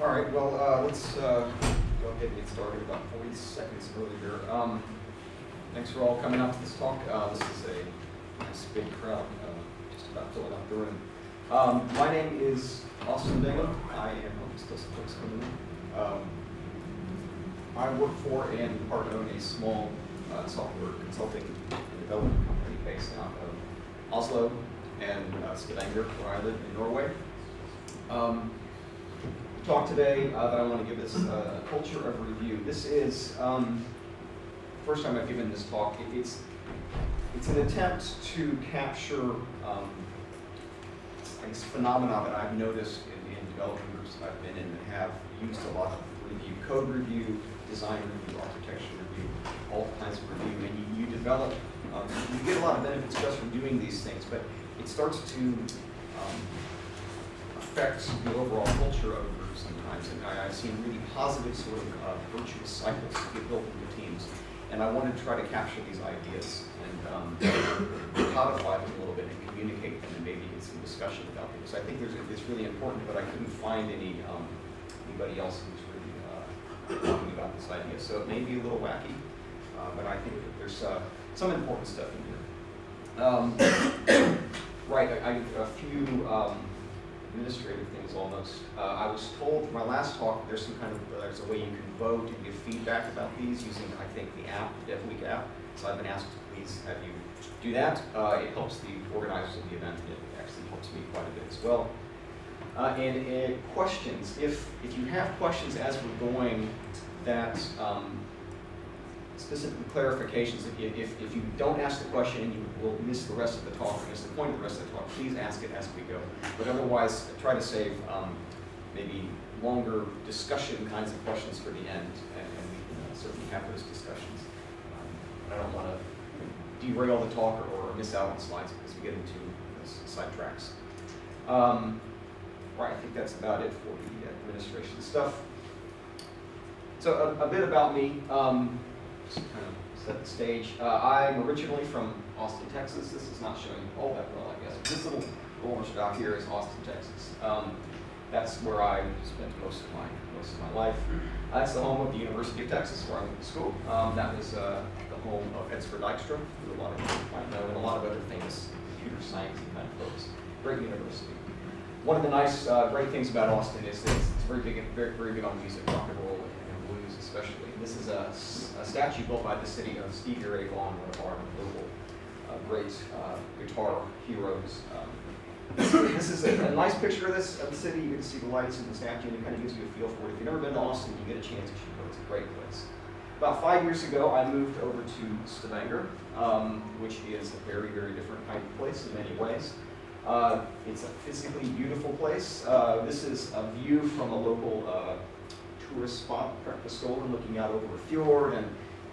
All right, well, let's go ahead and get started about 40 seconds earlier. Thanks for all coming out to this talk. This is a nice big crowd, just about filling up the room. My name is Austin Bingham. I am, still some folks coming in. I work for and part own a small software consulting and development company based out of Oslo and Stavanger, where I live in Norway. Talk today that I want to give is a culture of review. This is first time I've given this talk. It's an attempt to capture I guess phenomena that I've noticed in development groups that I've been in that have used a lot of review, code review, design review, architecture review, all kinds of review, and you develop. You get a lot of benefits just from doing these things, but it starts to affect the overall culture of groups sometimes, and I've seen really positive sort of virtuous cycles get built into teams, and I wanted to try to capture these ideas and codify them a little bit and communicate them and maybe get some discussion about them. So I think it's really important, but I couldn't find anybody else who's really talking about this idea. So it may be a little wacky, but I think that there's some important stuff in here. Right, a few administrative things almost. I was told for my last talk there's a way you can vote and give feedback about these using, I think, the app, the DevWeek app. So I've been asked to please have you do that. It helps the organizers of the event, and it actually helps me quite a bit as well. And questions, if you have questions as we're going that specific clarifications, if you don't ask the question and you will miss the rest of the talk, or miss the point of the rest of the talk, please ask it as we go. But otherwise, try to save maybe longer discussion kinds of questions for the end, and we can certainly have those discussions. I don't want to derail the talk or miss out on slides because we get into sidetracks. Right, I think that's about it for the administration stuff. So a bit about me. Just kind of set the stage. I'm originally from Austin, Texas. This is not showing all that well, I guess. This little orange dot here is Austin, Texas. That's where I spent most of my life. That's the home of the University of Texas, where I went to school. That was the home of Edsper Dijkstra, who a lot of people might know, and a lot of other famous computer science kind of folks. Great university. One of the nice, great things about Austin is that it's very big on music, rock and roll, and blues especially. This is a statue built by the city of Stevie Ray Vaughan, one of our local great guitar heroes. This is a nice picture of the city. You can see the lights and the statue, and it kind of gives you a feel for it. If you've never been to Austin, you get a chance, you should go. It's a great place. About 5 years ago, I moved over to Stavanger, which is a very, very different kind of place in many ways. It's a physically beautiful place. This is a view from a local tourist spot, Breakout, looking out over a fjord and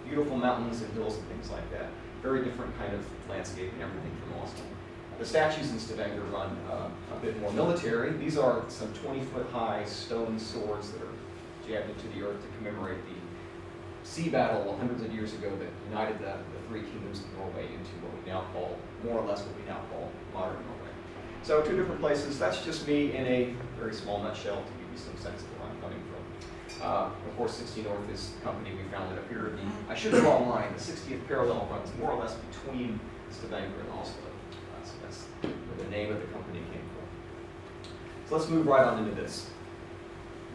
beautiful mountains and hills and things like that. Very different kind of landscape and everything from Austin. The statues in Stavanger run a bit more military. These are some 20-foot-high stone swords that are jabbed into the earth to commemorate the sea battle hundreds of years ago that united the three kingdoms of Norway into what we now call, more or less what we now call modern Norway. So two different places. That's just me in a very small nutshell to give you some sense of where I'm coming from. Of course, 60 North is the company we founded up here. I should draw a line. The 60th parallel runs more or less between Stavanger and Oslo. So that's where the name of the company came from. So let's move right on into this.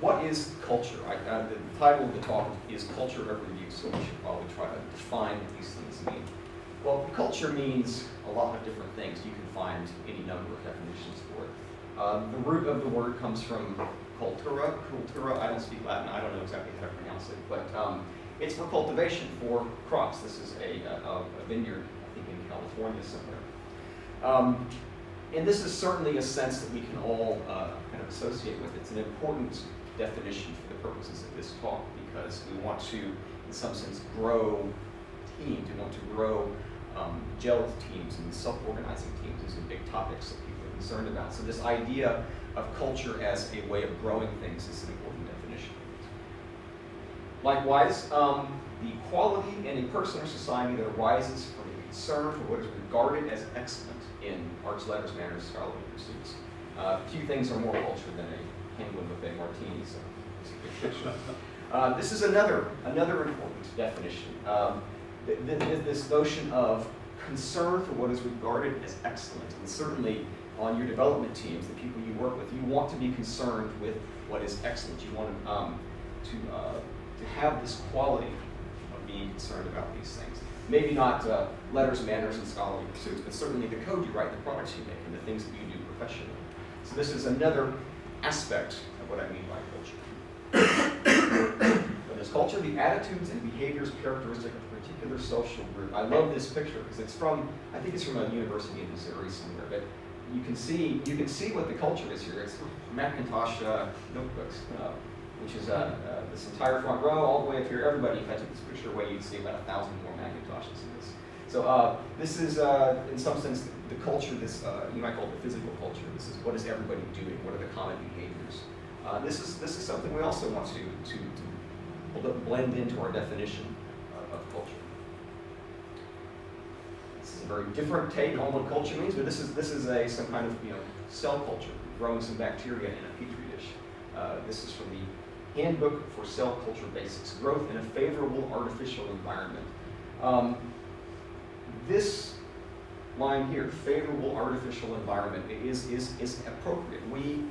What is culture? The title of the talk is Culture of Review, so we should probably try to define what these things mean. Well, culture means a lot of different things. You can find any number of definitions for it. The root of the word comes from cultura. Cultura, I don't speak Latin, I don't know exactly how to pronounce it, but it's for cultivation, for crops. This is a vineyard, I think in California somewhere. And this is certainly a sense that we can all kind of associate with. It's an important definition for the purposes of this talk because we want to, in some sense, grow teams. We want to grow gelled teams and self-organizing teams. These are big topics that people are concerned about. So this idea of culture as a way of growing things is an important definition. Likewise, the quality in a person or society that arises from a concern for what is regarded as excellent in arts, letters, manners, scholarly pursuits. Few things are more culture than a penguin with a martini, so It's a good picture. This is another important definition. This notion of concern for what is regarded as excellent, and certainly on your development teams, the people you work with, you want to be concerned with what is excellent. You want to have this quality of being concerned about these things. Maybe not letters, manners, and scholarly pursuits, but certainly the code you write, the products you make, and the things that you do professionally. So this is another aspect of what I mean by culture. What is culture? The attitudes and behaviors characteristic of a particular social group. I love this picture because it's from, I think it's from a university in Missouri somewhere, but you can see what the culture is here. It's Macintosh notebooks, which is this entire front row all the way up here. Everybody, if I took this picture away, you'd see about 1,000 more Macintoshes in this. So this is, in some sense, the culture. This you might call it the physical culture. This is what is everybody doing? What are the common behaviors? This is something we also want to blend into our definition of culture. This is a very different take on what culture means, but this is some kind of cell culture, growing some bacteria in a petri dish. This is from the Handbook for Cell Culture Basics: Growth in a Favorable Artificial Environment. This line here, favorable artificial environment, is appropriate. We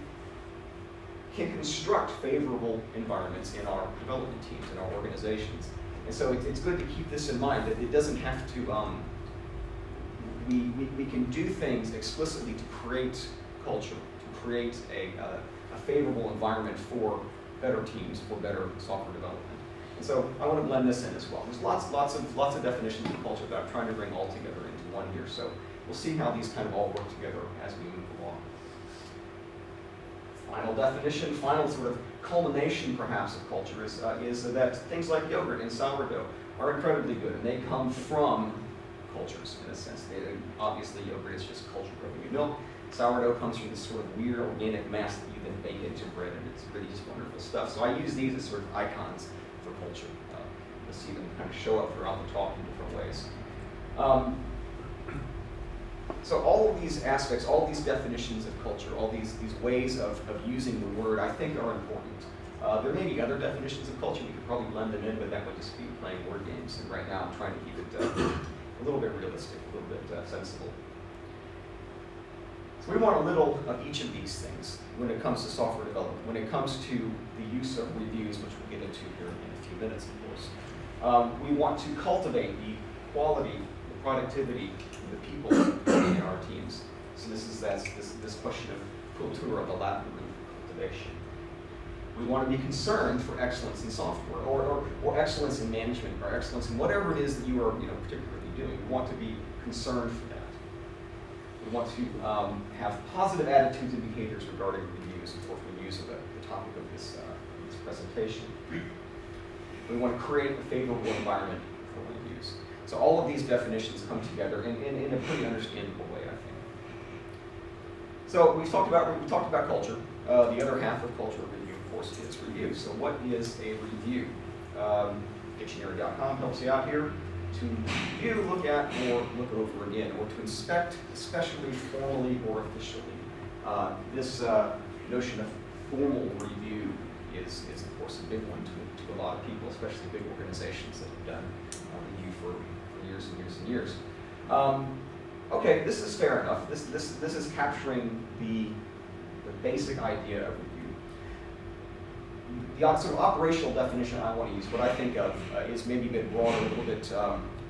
can construct favorable environments in our development teams, in our organizations. And so it's good to keep this in mind, that it doesn't have to, we can do things explicitly to create culture, to create a favorable environment for better teams, for better software development. And so I want to blend this in as well. There's lots of definitions of culture that I'm trying to bring all together into one here. So we'll see how these kind of all work together as we move along. Final definition, final sort of culmination perhaps of culture is that things like yogurt and sourdough are incredibly good, and they come from cultures in a sense. Obviously yogurt is just culture growing in milk. Sourdough comes from this sort of weird organic mass that you then bake into bread, and it's really just wonderful stuff. So I use these as sort of icons for culture. You'll see them kind of show up throughout the talk in different ways. So all of these aspects, all these definitions of culture, all these ways of using the word, I think are important. There may be other definitions of culture. We could probably blend them in, but that would just be playing word games. And right now I'm trying to keep it a little bit realistic, a little bit sensible. So we want a little of each of these things when it comes to software development, when it comes to the use of reviews, which we'll get into here in a few minutes, of course. We want to cultivate the quality, the productivity, the people in our teams. So this is this question of cultura, of the Latin root for cultivation. We want to be concerned for excellence in software, or excellence in management, or excellence in whatever it is that you are particularly doing. We want to be concerned for that. We want to have positive attitudes and behaviors regarding reviews. Of course, reviews are the topic of this presentation. We want to create a favorable environment for reviews. So all of these definitions come together in a pretty understandable way, I think. So we've talked about culture. The other half of cultural review, of course, is review. So what is a review? Dictionary.com helps you out here. To review, look at, or look over again, or to inspect, especially formally or officially. This notion of formal review is of course a big one to a lot of people, especially big organizations that have done review for years and years and years. Okay, this is fair enough. This is capturing the basic idea of review. The sort of operational definition I want to use, what I think of is maybe a bit broader, a little bit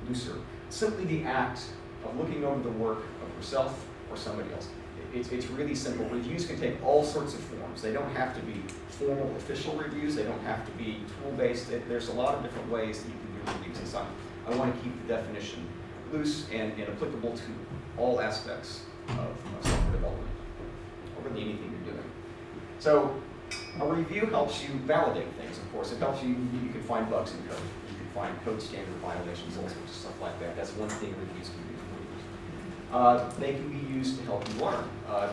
looser. Simply the act of looking over the work of yourself or somebody else. It's really simple. Reviews can take all sorts of forms. They don't have to be formal official reviews. They don't have to be tool-based. There's a lot of different ways that you can do reviews. And so I want to keep the definition loose and applicable to all aspects of software development, or really anything you're doing. So a review helps you validate things, of course. It helps you can find bugs in code. You can find code standard violations, all sorts of stuff like that. That's one thing reviews can do for you. They can be used to help you learn.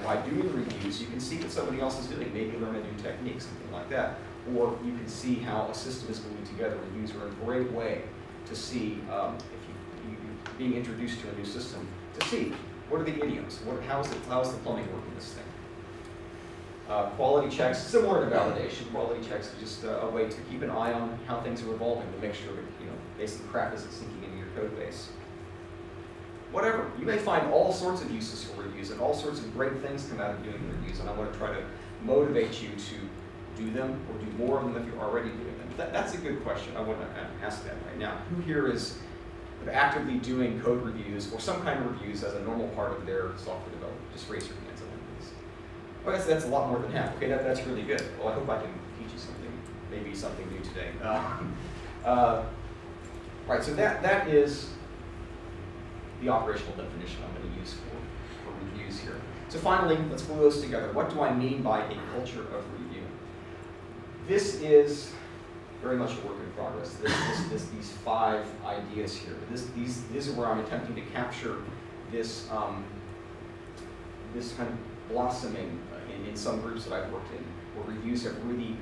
By doing reviews, you can see what somebody else is doing, maybe learn a new technique, something like that. Or you can see how a system is moving together. Reviews are a great way to see if you're being introduced to a new system, to see what are the idioms, how is the plumbing work in this thing. Quality checks, similar to validation. Quality checks are just a way to keep an eye on how things are evolving to make sure that basically crap isn't sinking into your code base. Whatever, you may find all sorts of uses for reviews and all sorts of great things come out of doing reviews, and I want to try to motivate you to do them or do more of them if you're already doing them. That's a good question. I want to ask that right now. Who here is actively doing code reviews or some kind of reviews as a normal part of their software development? Just raise your hands. Well, that's a lot more than half. Okay, that's really good. Well, I hope I can teach you something, maybe something new today. Right, so that is the operational definition I'm going to use for reviews here. So finally, let's glue those together. What do I mean by a culture of review? This is very much a work in progress. These 5 ideas here. These are where I'm attempting to capture this this kind of blossoming in some groups that I've worked in, where reviews have really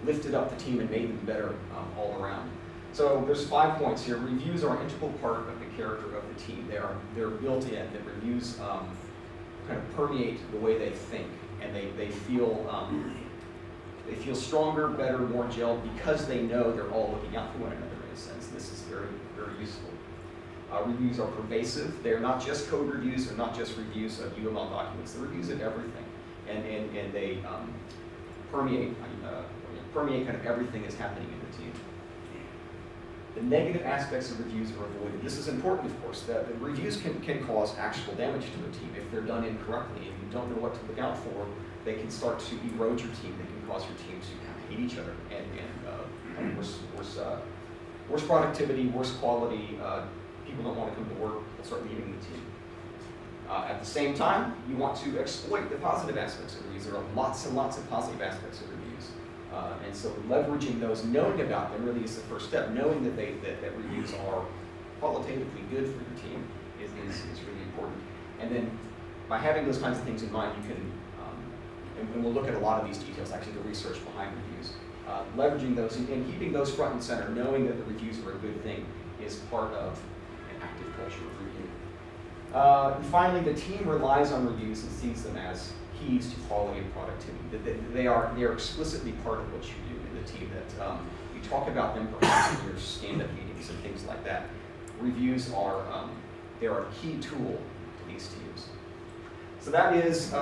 lifted up the team and made them better all around. So there's 5 points here. Reviews are an integral part of the character of the team. They're built in. That reviews kind of permeate the way they think, and they feel stronger, better, more gelled because they know they're all looking out for one another in a sense. This is very, very useful. Reviews are pervasive. They're not just code reviews. They're not just reviews of UML documents. They're reviews of everything, and they permeate kind of everything that's happening in the team. The negative aspects of reviews are avoided. This is important, of course. That the reviews can cause actual damage to a team if they're done incorrectly. If you don't know what to look out for, they can start to erode your team. They can cause your team to kind of hate each other and worse productivity, worse quality. People don't want to come to work and start leaving the team. At the same time, you want to exploit the positive aspects of reviews. There are lots and lots of positive aspects of reviews. And so leveraging those, knowing about them really is the first step. Knowing that reviews are qualitatively good for your team is really important. And then by having those kinds of things in mind, you can, and we'll look at a lot of these details, actually the research behind reviews. Leveraging those and keeping those front and center, knowing that the reviews are a good thing is part of active culture of review. And finally, the team relies on reviews and sees them as keys to quality and productivity. They are explicitly part of what you do in the team. That you talk about them perhaps in your stand-up meetings and things like that. Reviews are they're a key tool to these teams. So that is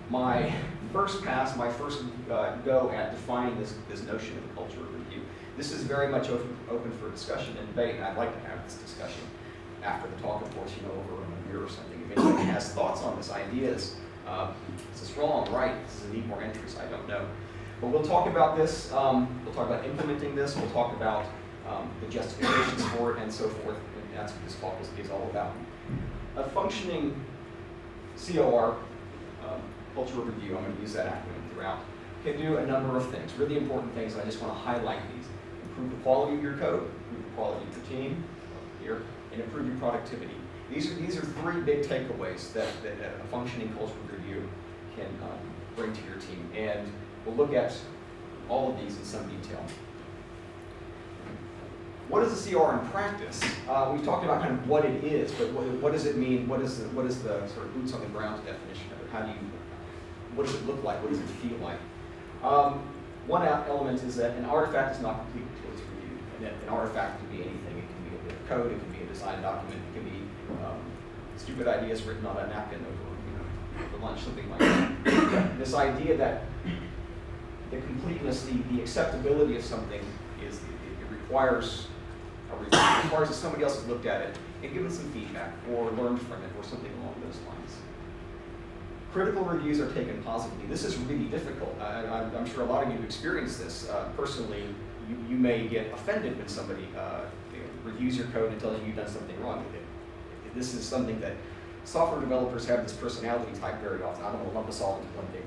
my first pass, my first go at defining this notion of a culture of review. This is very much open for discussion and debate, and I'd like to have this discussion after the talk, of course, over a beer or something. If anyone has thoughts on this, ideas, is this wrong, right? Does it need more entries? I don't know. But we'll talk about this. We'll talk about implementing this. We'll talk about the justifications for it and so forth. And that's what this talk is all about. A functioning COR, culture review, I'm going to use that acronym throughout, can do a number of things, really important things. I just want to highlight these. Improve the quality of your code, improve the quality of your team, here, and improve your productivity. These are 3 big takeaways that a functioning culture review can bring to your team. And we'll look at all of these in some detail. What is a CR in practice? We've talked about kind of what it is, but what does it mean? What is the sort of boots on the ground definition of it? What does it look like? What does it feel like? One element is that an artifact is not complete until it's reviewed. And that an artifact can be anything. It can be a bit of code. It can be a design document. It can be stupid ideas written on a napkin over lunch, something like that. This idea that the completeness, the acceptability of something is it requires a review. It requires that somebody else has looked at it and given some feedback or learned from it or something along those lines. Critical reviews are taken positively. This is really difficult. I'm sure a lot of you have experienced this. Personally, you may get offended when somebody reviews your code and tells you you've done something wrong with it. This is something that software developers have this personality type very often. I don't want to lump us all into one big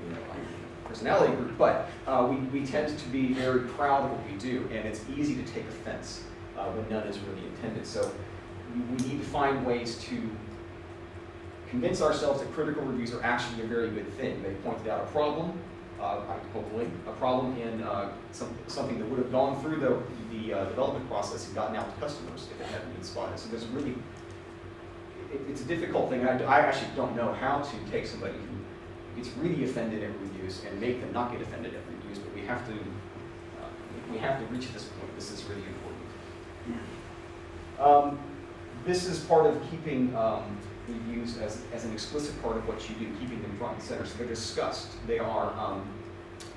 personality group, but we tend to be very proud of what we do, and it's easy to take offense when none is really intended. So we need to find ways to convince ourselves that critical reviews are actually a very good thing. They pointed out a problem, hopefully, a problem in something that would have gone through the development process and gotten out to customers if it hadn't been spotted. So there's really, it's a difficult thing. I actually don't know how to take somebody gets really offended at reviews and make them not get offended at reviews, but we have to reach this point. This is really important. This is part of keeping reviews as an explicit part of what you do, keeping them front and center. So they're discussed, they are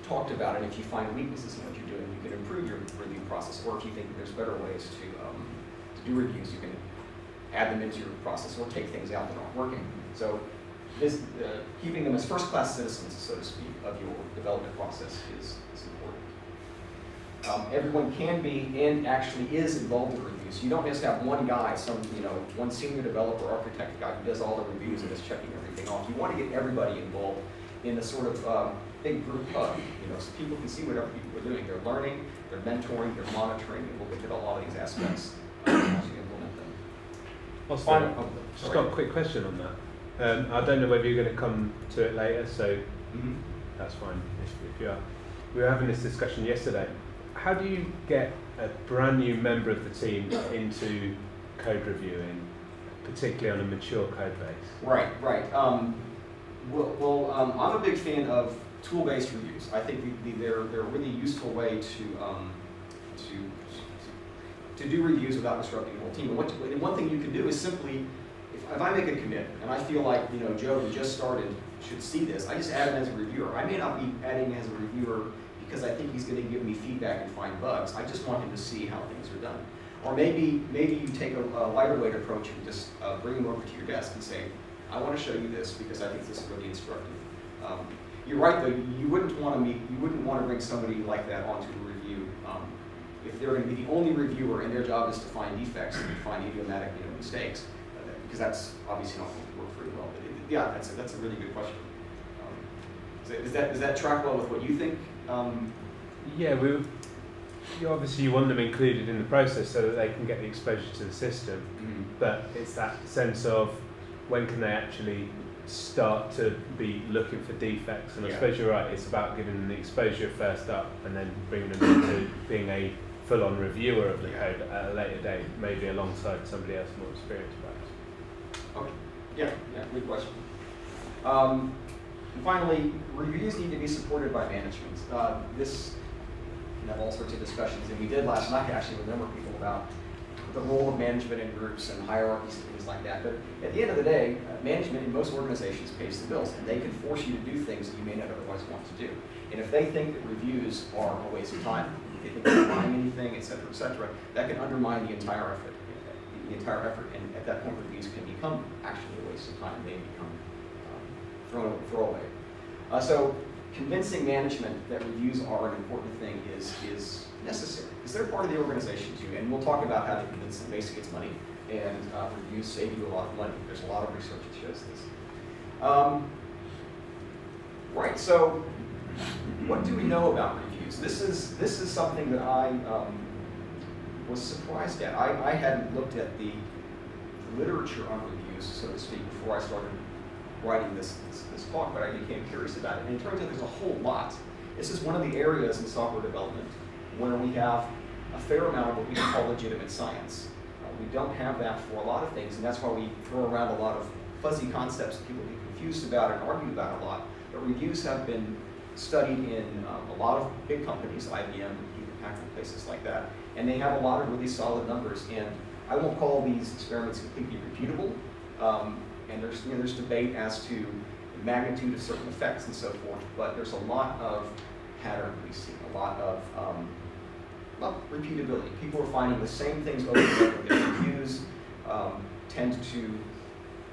talked about, and if you find weaknesses in what you're doing, you can improve your review process, or if you think that there's better ways to do reviews, you can add them into your process or take things out that aren't working. So this, keeping them as first-class citizens, so to speak, of your development process is important. Everyone can be and actually is involved in reviews. You don't just have one guy, one senior developer, architect guy who does all the reviews and is checking everything off. You want to get everybody involved in a sort of big group hub, so people can see what other people are doing. They're learning, they're mentoring, they're monitoring, and we'll get to a lot of these aspects as you implement them. Also, just got a quick question on that. I don't know whether you're going to come to it later, so that's fine if you are. We were having this discussion yesterday. How do you get a brand new member of the team into code reviewing, particularly on a mature code base? Right. I'm a big fan of tool-based reviews. I think they're a really useful way to do reviews without disrupting the whole team. And one thing you can do is simply, if I make a commit and I feel like Joe, who just started, should see this, I just add him as a reviewer. I may not be adding him as a reviewer because I think he's going to give me feedback and find bugs. I just want him to see how things are done. Or maybe you take a lighter weight approach and just bring him over to your desk and say, I want to show you this because I think this is really instructive. You're right though, you wouldn't want to bring somebody like that onto a review if they're going to be the only reviewer and their job is to find defects and find idiomatic mistakes, because that's obviously not going to work very well. But yeah, that's a really good question. Does that track well with what you think? Yeah, you want them included in the process so that they can get the exposure to the system, but it's that sense of when can they actually start to be looking for defects, and I suppose you're right, it's about giving them the exposure first up and then bringing them into being a full-on reviewer of the code at a later date, maybe alongside somebody else more experienced perhaps. Okay, yeah, good question. And finally, reviews need to be supported by management. This can have all sorts of discussions, and we did last night actually with a number of people about the role of management in groups and hierarchies and things like that. But at the end of the day, management in most organizations pays the bills, and they can force you to do things that you may not otherwise want to do. And if they think that reviews are a waste of time, if they think they're not buying anything, et cetera, that can undermine the entire effort. And at that point, reviews can become actually a waste of time. They become throwaway. So convincing management that reviews are an important thing is necessary, because they're part of the organization too, and we'll talk about how to convince them. Basically, it's money, and reviews save you a lot of money. There's a lot of research that shows this. Right, so what do we know about reviews? This is something that I was surprised at. I hadn't looked at the literature on reviews, so to speak, before I started writing this talk, but I became curious about it, and it turns out there's a whole lot. This is one of the areas in software development where we have a fair amount of what we call legitimate science. We don't have that for a lot of things, and that's why we throw around a lot of fuzzy concepts that people get confused about and argue about a lot. But reviews have been studied in a lot of big companies, IBM, Hewlett-Packard, places like that, and they have a lot of really solid numbers. And I won't call these experiments completely repeatable, and there's debate as to the magnitude of certain effects and so forth, but there's a lot of pattern we see, a lot of repeatability. People are finding the same things over and over. Their reviews tend to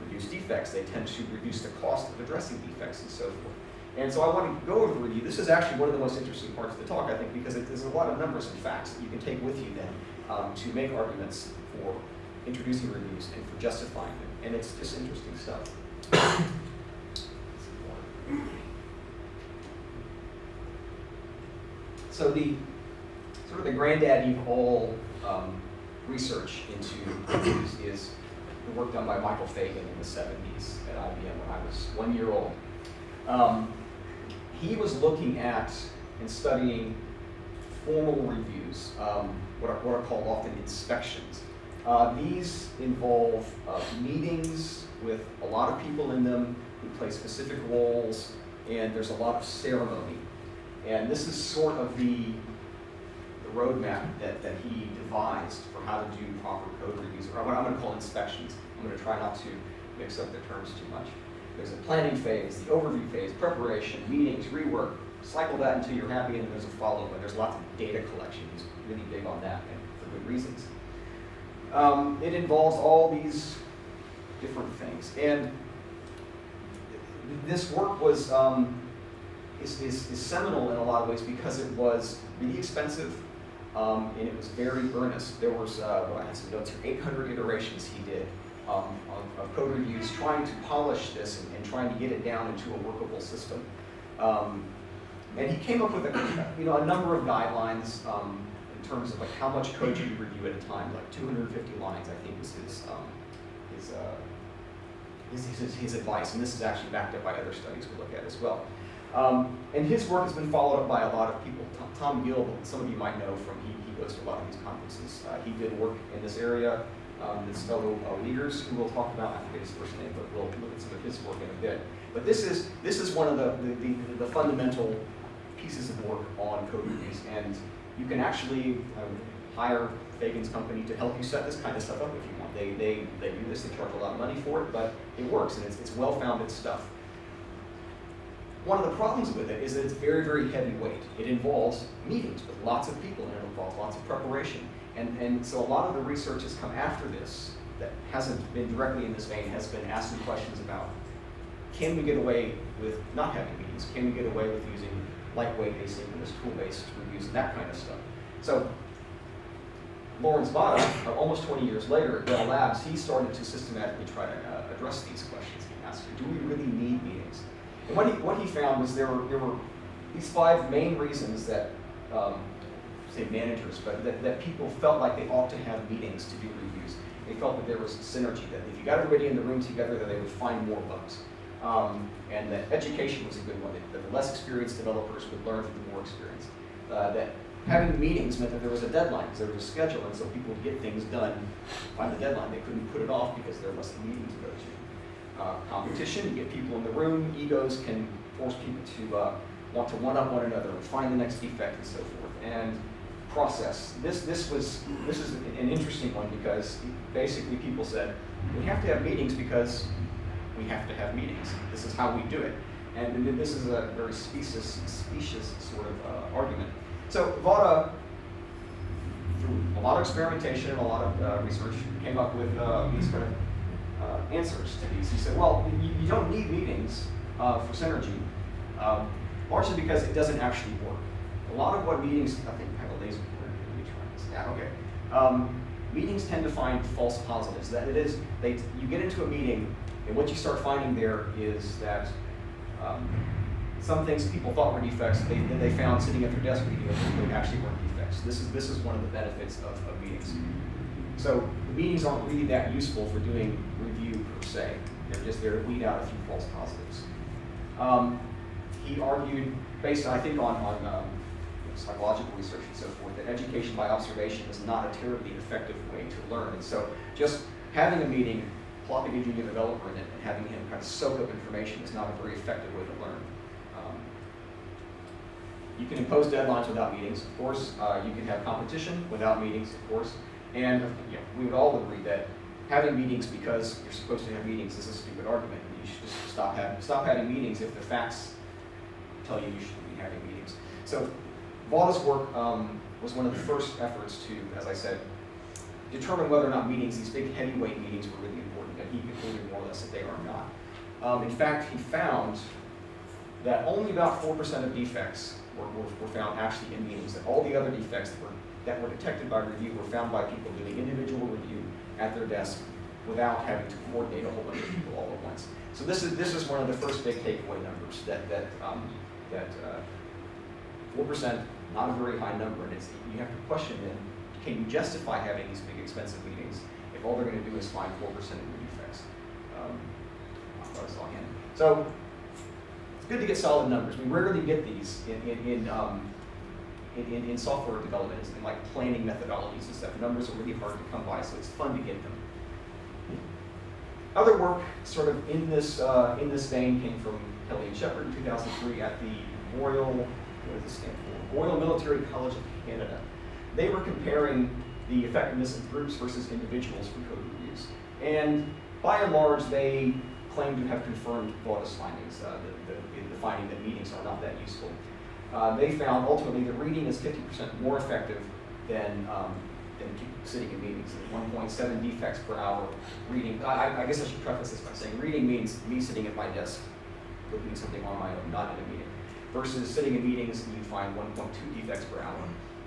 reduce defects. They tend to reduce the cost of addressing defects and so forth. And so I want to go over the review. This is actually one of the most interesting parts of the talk, I think, because there's a lot of numbers and facts that you can take with you then to make arguments for introducing reviews and for justifying them. And it's just interesting stuff. So the sort of the granddaddy of all research into reviews is the work done by Michael Fagan in the 70s at IBM when I was 1 year old. He was looking at and studying formal reviews, what are called often inspections. These involve meetings with a lot of people in them who play specific roles and there's a lot of ceremony. And this is sort of the roadmap that he devised for how to do proper code reviews, or what I'm going to call inspections. I'm going to try not to mix up the terms too much. There's a planning phase, the overview phase, preparation, meetings, rework. Cycle that until you're happy, and there's a follow-up. And there's lots of data collection. He's really big on that, and for good reasons. It involves all these different things, and this work was is seminal in a lot of ways because it was really expensive, and it was very earnest. There was, well, I had some notes here, 800 iterations he did of code reviews, trying to polish this and trying to get it down into a workable system. And he came up with a number of guidelines in terms of like how much code you review at a time, like 250 lines, I think was his advice, and this is actually backed up by other studies we'll look at as well. And his work has been followed up by a lot of people. Tom Gill, some of you might know from, he goes to a lot of these conferences. He did work in this area. His fellow leaders, who we'll talk about, I forget his first name, but we'll look at some of his work in a bit. But this is one of the fundamental pieces of work on code reviews, and you can actually hire Fagan's company to help you set this kind of stuff up if you want. They do this, they charge a lot of money for it, but it works, and it's well-founded stuff. One of the problems with it is that it's very, very heavyweight. It involves meetings with lots of people, and it involves lots of preparation. And so a lot of the research that's come after this that hasn't been directly in this vein has been asking questions about, can we get away with not having meetings? Can we get away with using lightweight asynchronous tool-based reviews and that kind of stuff? So Lawrence Vada, almost 20 years later at Bell Labs, he started to systematically try to address these questions. He asked, do we really need meetings? And what he found was there were these 5 main reasons that, say managers, but that people felt like they ought to have meetings to do reviews. They felt that there was synergy, that if you got everybody in the room together, that they would find more bugs. And that education was a good one, that the less experienced developers would learn from the more experienced. That having meetings meant that there was a deadline, because there was a schedule, and so people would get things done by the deadline. They couldn't put it off because there was a meeting to go to. Competition, you get people in the room, egos can force people to want to one-up one another and find the next defect and so forth. And process. This is an interesting one because basically people said, we have to have meetings because we have to have meetings. This is how we do it. And this is a very specious sort of argument. So Vada, through a lot of experimentation and a lot of research, came up with these kind of answers to these. He said, well, you don't need meetings for synergy, largely because it doesn't actually work. A lot of what meetings, I think I have a laser pointer. Let me try this. Yeah, okay. Meetings tend to find false positives. That it is, you get into a meeting, and what you start finding there is that some things people thought were defects, they found sitting at their desk reading it, they actually weren't defects. This is one of the benefits of meetings. So the meetings aren't really that useful for doing review per se. They're just there to weed out a few false positives. He argued, based I think on psychological research and so forth, that education by observation is not a terribly effective way to learn. And so just having a meeting, plopping a junior developer in it, and having him kind of soak up information is not a very effective way to learn. You can impose deadlines without meetings, of course. You can have competition without meetings, of course. And we would all agree that having meetings because you're supposed to have meetings is a stupid argument. You should just stop having meetings if the facts tell you shouldn't be having meetings. So Vada's work was one of the first efforts to, as I said, determine whether or not meetings, these big heavyweight meetings, were really important, and he concluded more or less that they are not. In fact, he found that only about 4% of defects were found actually in meetings, that all the other defects that were detected by review were found by people doing individual review at their desk without having to coordinate a whole bunch of people all at once. So this is one of the first big takeaway numbers, that 4%, not a very high number, and you have to question then, can you justify having these big expensive meetings if all they're going to do is find 4% of your defects? So it's good to get solid numbers. We rarely get these in software development, in like planning methodologies and stuff. Numbers are really hard to come by, so it's fun to get them. Other work, sort of in this vein, came from Kelly and Shepard in 2003 at the Royal, what does it stand for? Royal Military College of Canada. They were comparing the effectiveness of groups versus individuals for code reviews. And by and large, they claim to have confirmed Vaughan's findings, the finding that meetings are not that useful. They found ultimately that reading is 50% more effective than sitting in meetings. 1.7 defects per hour reading. I guess I should preface this by saying reading means me sitting at my desk looking at something on my own, not in a meeting. Versus sitting in meetings, you find 1.2 defects per hour.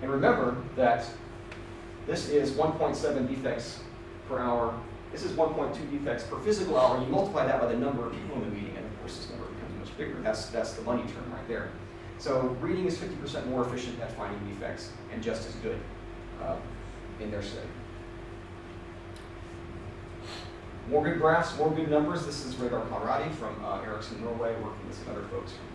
And remember that this is 1.7 defects per hour. This is 1.2 defects per physical hour. You multiply that by the number of people in the meeting, and of course this number becomes much bigger. That's the money term right there. So reading is 50% more efficient at finding defects and just as good in their study. More good graphs, more good numbers. This is Radar Conradi from Ericsson Norway, working with some other folks from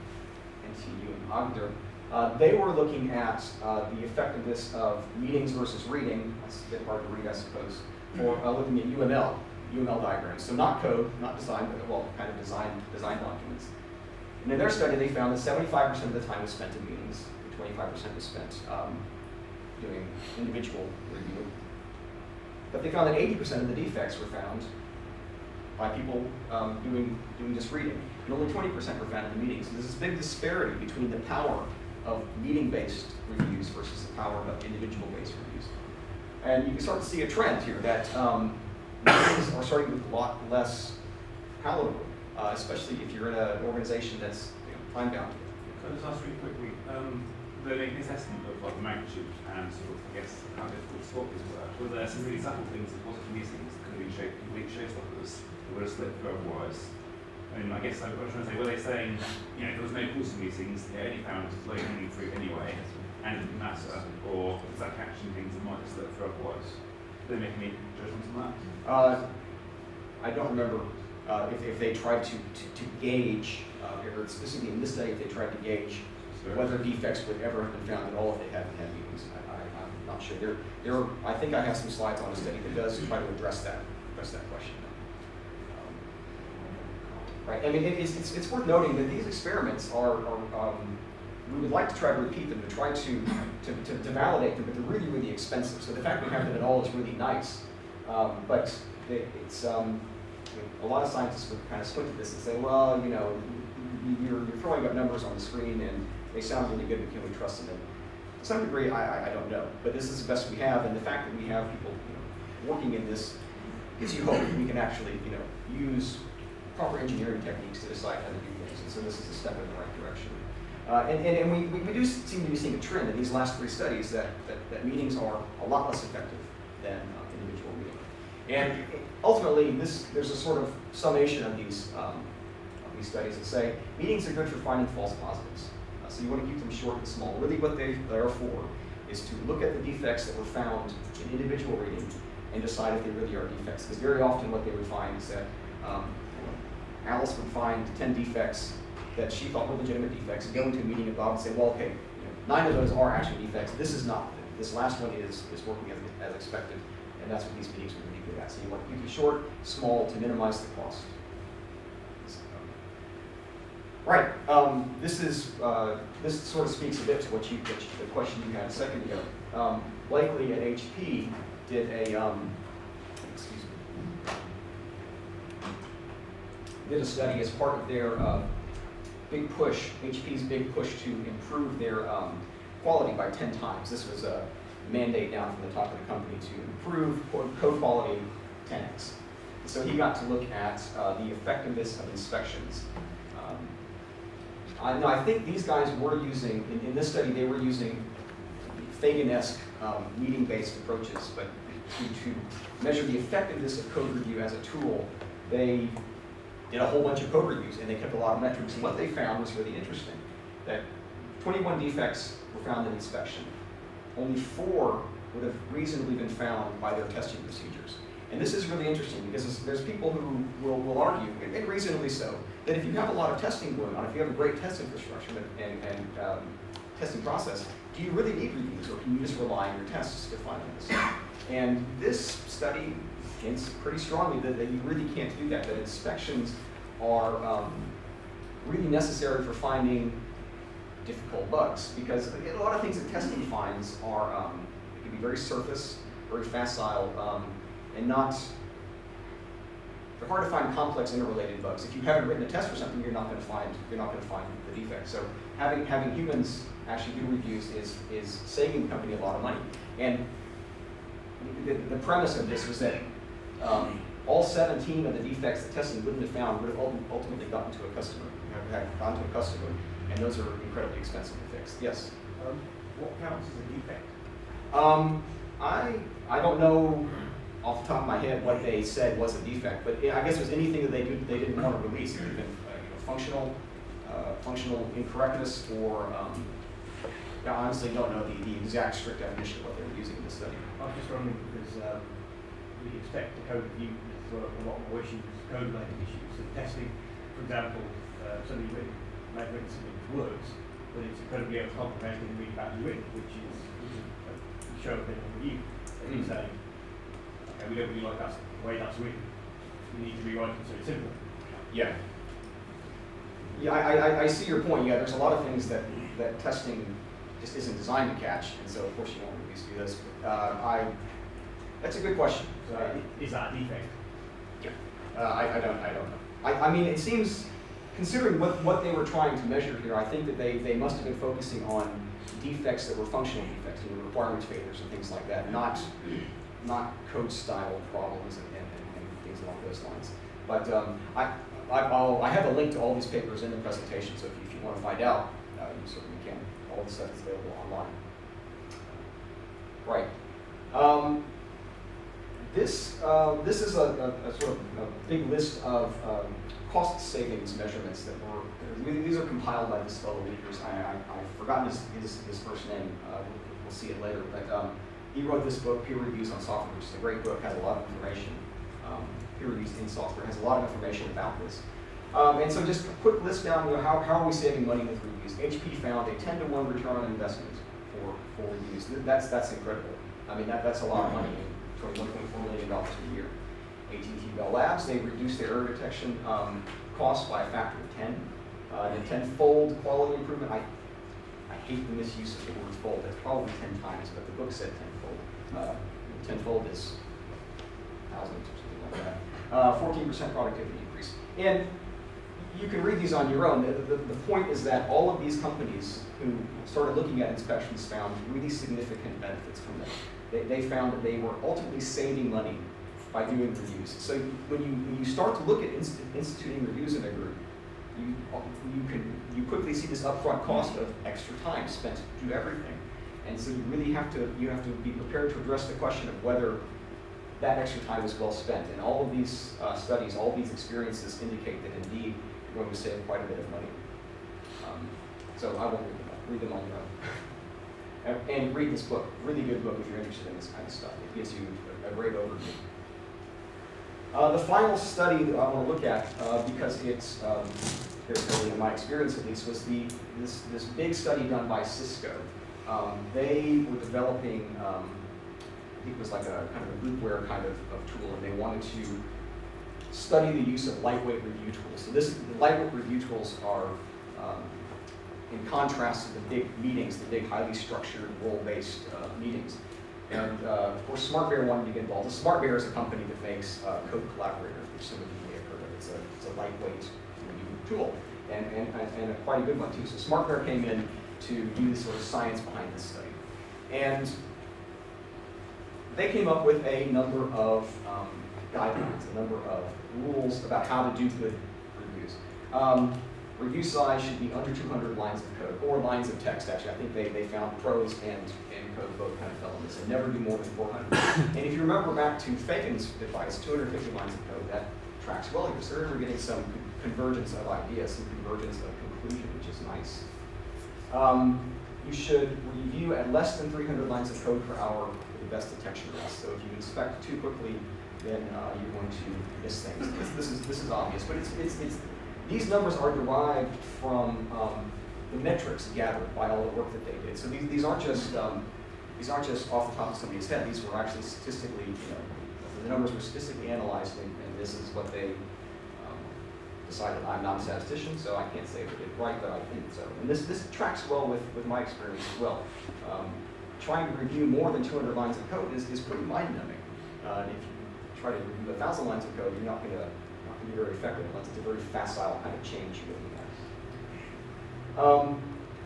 NTU and Agder. They were looking at the effectiveness of meetings versus reading. That's a bit hard to read, I suppose. For looking at UML diagrams. So not code, not design, but well, kind of design documents. And in their study, they found that 75% of the time was spent in meetings, 25% was spent doing individual review. But they found that 80% of the defects were found by people doing just reading, and only 20% were found in the meetings. So there's this big disparity between the power of meeting-based reviews versus the power of individual-based reviews. And you can start to see a trend here that meetings are starting to look a lot less palatable, especially if you're in an organization that's time-bound. Can I just ask really quickly, the assessment of like, the magnitude and sort of, I guess, how difficult spot these were there some really subtle things that wasn't meetings that could have been complete showstoppers that would have slipped through otherwise? I mean, I guess I was trying to say, were they saying, there was no course of meetings, they only found low-hanging fruit anyway, and it didn't matter, or is that catching things that might have slipped through otherwise? Did they make any judgments on that? I don't remember if they tried to gauge, or specifically in this study, if they tried to gauge whether defects would ever have been found at all if they hadn't had meetings. I'm not sure. I think I have some slides on a study that does try to address that question. Right. I mean, it's worth noting that these experiments are we would like to try to repeat them, to try to validate them, but they're really, really expensive. So the fact we have them at all is really nice. But it's a lot of scientists would kind of squint at this and say, well, you're throwing up numbers on the screen and they sound really good, but can we trust them? And to some degree, I don't know. But this is the best we have, and the fact that we have people working in this gives you hope that we can actually use proper engineering techniques to decide how to do things. And so this is a step in the right direction. And we do seem to be seeing a trend in these last three studies that meetings are a lot less effective than individual reading. And ultimately, there's a sort of summation of these studies that say meetings are good for finding false positives. So you want to keep them short and small. Really what they are for is to look at the defects that were found in individual reading and decide if they really are defects. Because very often what they would find is that Alice would find 10 defects that she thought were legitimate defects and go into a meeting and Bob would say, well, okay, 9 of those are actually defects. This is not. This last one is working as expected, and that's what these meetings are really good at. So you want to keep it short, small, to minimize the cost. Right. This sort of speaks a bit to the question you had a second ago. Blakely at HP did a study as part of their big push, HP's big push to improve their quality by 10 times. This was a mandate down from the top of the company to improve code quality 10x. So he got to look at the effectiveness of inspections. I think these guys were using, in this study, they were using Fagan-esque meeting-based approaches, but to measure the effectiveness of code review as a tool, they did a whole bunch of code reviews, and they kept a lot of metrics. And what they found was really interesting, that 21 defects were found in inspection. Only 4 would have reasonably been found by their testing procedures. And this is really interesting because there's people who will argue, and reasonably so, that if you have a lot of testing going on, if you have a great test infrastructure and testing process, do you really need reviews, or can you just rely on your tests to find this? And this study hints pretty strongly that you really can't do that, that inspections are really necessary for finding difficult bugs, because a lot of things that testing finds are it can be very surface, very facile, and not. They're hard to find complex interrelated bugs. If you haven't written a test for something, you're not going to find the defect. So having humans actually do reviews is saving the company a lot of money. And the premise of this was that all 17 of the defects that testing wouldn't have found would have ultimately gotten to a customer, and those are incredibly expensive to fix. Yes. What counts as a defect? I don't know off the top of my head what they said was a defect, but I guess it was anything that they didn't want to release. It could have been functional incorrectness, or I honestly don't know the exact strict definition of what they were using in the study. I was just wondering because we expect the code review for a lot more issues, code-related issues. So testing, for example, something might written something that works, but it's incredibly complicated and really badly written, which is show a bit of review. And you say, okay, we don't really like that the way that's written. We need to rewrite it so it's simpler. Yeah. Yeah, I see your point. Yeah, there's a lot of things that testing just isn't designed to catch, and so of course you won't release do this. That's a good question. So is that a defect? Yeah. I don't know. I mean, it seems, considering what they were trying to measure here, I think that they must have been focusing on defects that were functional defects, requirements failures and things like that, not code style problems and things along those lines. But I have a link to all these papers in the presentation, so if you want to find out, you certainly can. All the stuff is available online. Right. This is a sort of a big list of cost savings measurements that these are compiled by this fellow Leakers. I've forgotten his first name. We'll see it later. But he wrote this book, Peer Reviews on Software, which is a great book, has a lot of information. Peer Reviews in Software has a lot of information about this. And so just a quick list down, how are we saving money with reviews? HP found a 10-to-1 return on investment for reviews. That's incredible. I mean, that's a lot of money, $21.4 million a year. AT&T Bell Labs, they reduced their error detection costs by a factor of 10. The tenfold quality improvement, I hate the misuse of the word fold. That's probably 10 times, but the book said tenfold. Tenfold is thousands or something like that. 14% productivity increase. And you can read these on your own. The point is that all of these companies who started looking at inspections found really significant benefits from them. They found that they were ultimately saving money by doing reviews. So when you start to look at instituting reviews in a group, you quickly see this upfront cost of extra time spent to do everything. And so you really have to be prepared to address the question of whether that extra time is well spent. And all of these studies, all of these experiences indicate that indeed you're going to save quite a bit of money. So I won't read them on your own. And read this book, really good book if you're interested in this kind of stuff. It gives you a great overview. The final study that I want to look at, because it's in my experience at least, was this big study done by Cisco. They were developing, I think it was like a kind of a groupware kind of tool, and they wanted to study the use of lightweight review tools. So the lightweight review tools are in contrast to the big meetings, the big highly structured role-based meetings. And of course, SmartBear wanted to get involved. SmartBear is a company that makes Code Collaborator, which some of you may have heard of. It's a lightweight review tool, and a quite a good one too. So SmartBear came in to do the sort of science behind this study. And they came up with a number of guidelines, a number of rules about how to do good reviews. Review size should be under 200 lines of code, or lines of text, actually. I think they found prose and code both kind of fell in this, and never do more than 400. And if you remember back to Fakin's advice, 250 lines of code, that tracks well here. So we're getting some convergence of ideas, some convergence of conclusion, which is nice. You should review at less than 300 lines of code per hour for the best detection loss. So if you inspect too quickly, then you're going to miss things. This is obvious, but these numbers are derived from the metrics gathered by all the work that they did. So these aren't just off the top of somebody's head. These were actually statistically, the numbers were statistically analyzed, and this is what they decided I'm not a statistician, so I can't say if I did it right, but I think so. And this tracks well with my experience as well. Trying to review more than 200 lines of code is pretty mind-numbing. If you try to review 1,000 lines of code, you're not going to be very effective unless it's a very facile kind of change you're looking at.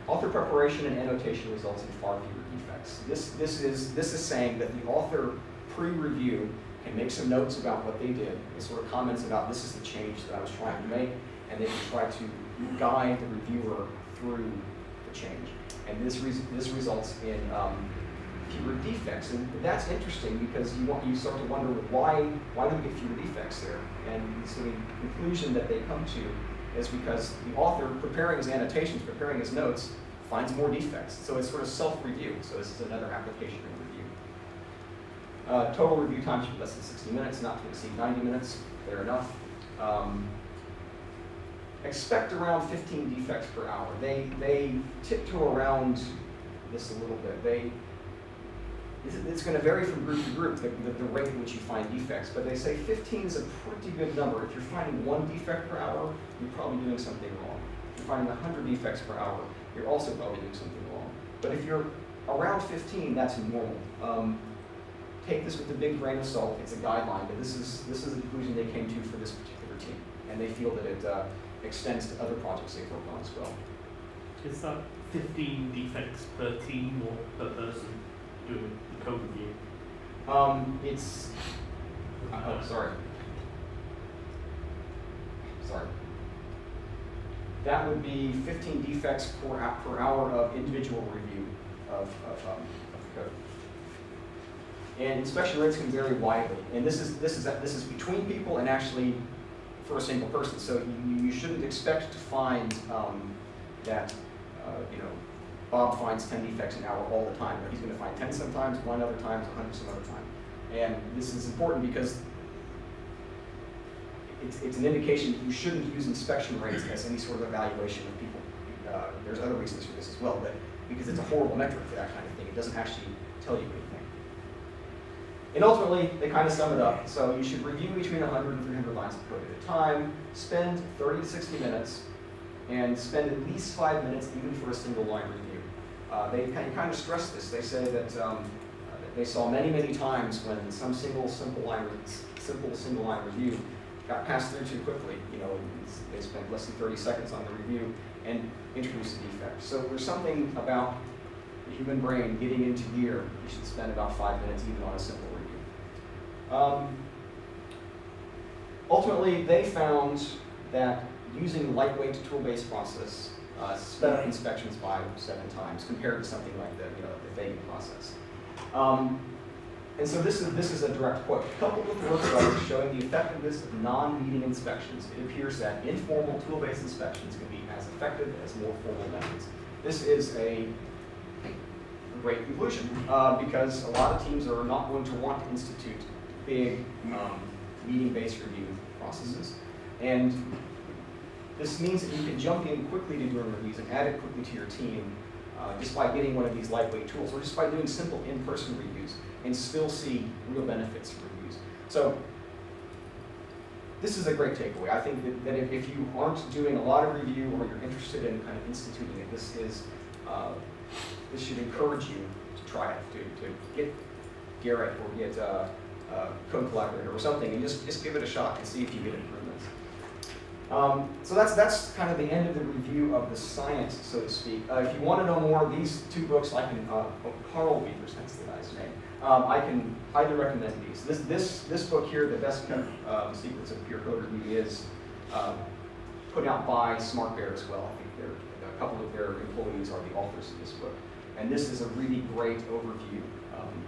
Author preparation and annotation results in far fewer defects. This is saying that the author pre-review can make some notes about what they did, and sort of comments about this is the change that I was trying to make, and they can try to guide the reviewer through the change. And this results in fewer defects, and that's interesting because you start to wonder why do we get fewer defects there? And so the conclusion that they come to is because the author, preparing his annotations, preparing his notes, finds more defects. So it's sort of self-review. So this is another application of review. Total review time should be less than 60 minutes, not to exceed 90 minutes. Fair enough. Expect around 15 defects per hour. They tiptoe around this a little bit. It's going to vary from group to group, the rate at which you find defects, but they say 15 is a pretty good number. If you're finding 1 defect per hour, you're probably doing something wrong. If you're finding 100 defects per hour, you're also probably doing something wrong. But if you're around 15, that's normal. Take this with a big grain of salt. It's a guideline, but this is the conclusion they came to for this particular team, and they feel that it extends to other projects they've worked on as well. Is that 15 defects per team or per person doing the code review? It's, oh, sorry. That would be 15 defects per hour of individual review of the code. And inspection rates can vary widely. And this is between people and actually for a single person. So you shouldn't expect to find that Bob finds 10 defects an hour all the time, but he's going to find 10 sometimes, 1 other times, 100 some other time. And this is important because it's an indication that you shouldn't use inspection rates as any sort of evaluation of people. There's other reasons for this as well, but because it's a horrible metric for that kind of thing, it doesn't actually tell you anything. And ultimately, they kind of sum it up. So you should review between 100 and 300 lines of code at a time, spend 30 to 60 minutes, and spend at least 5 minutes even for a single line review. They kind of stress this. They say that they saw many times when some simple single line review got passed through too quickly. They spent less than 30 seconds on the review and introduced a defect. So there's something about the human brain getting into gear. You should spend about 5 minutes even on a simple review. Ultimately, they found that using lightweight tool-based process sped up inspections by 7 times compared to something like the Fagan process. And so this is a direct quote. Coupled with workflows showing the effectiveness of non-meeting inspections, it appears that informal tool-based inspections can be as effective as more formal methods. This is a great conclusion because a lot of teams are not going to want to institute big meeting-based review processes. And this means that you can jump in quickly to doing reviews and add it quickly to your team just by getting one of these lightweight tools or just by doing simple in-person reviews and still see real benefits from reviews. So this is a great takeaway. I think that if you aren't doing a lot of review or you're interested in kind of instituting it, this should encourage you to try it, to get Garrett or get Code Collaborator or something and just give it a shot and see if you get improvements. So that's kind of the end of the review of the science, so to speak. If you want to know more, these 2 books, Carl Weaver's, that's the guy's name. I can highly recommend these. This book here, The Best Kept Secrets of Pure Code Review, is put out by Smart Bear as well. I think a couple of their employees are the authors of this book. And this is a really great overview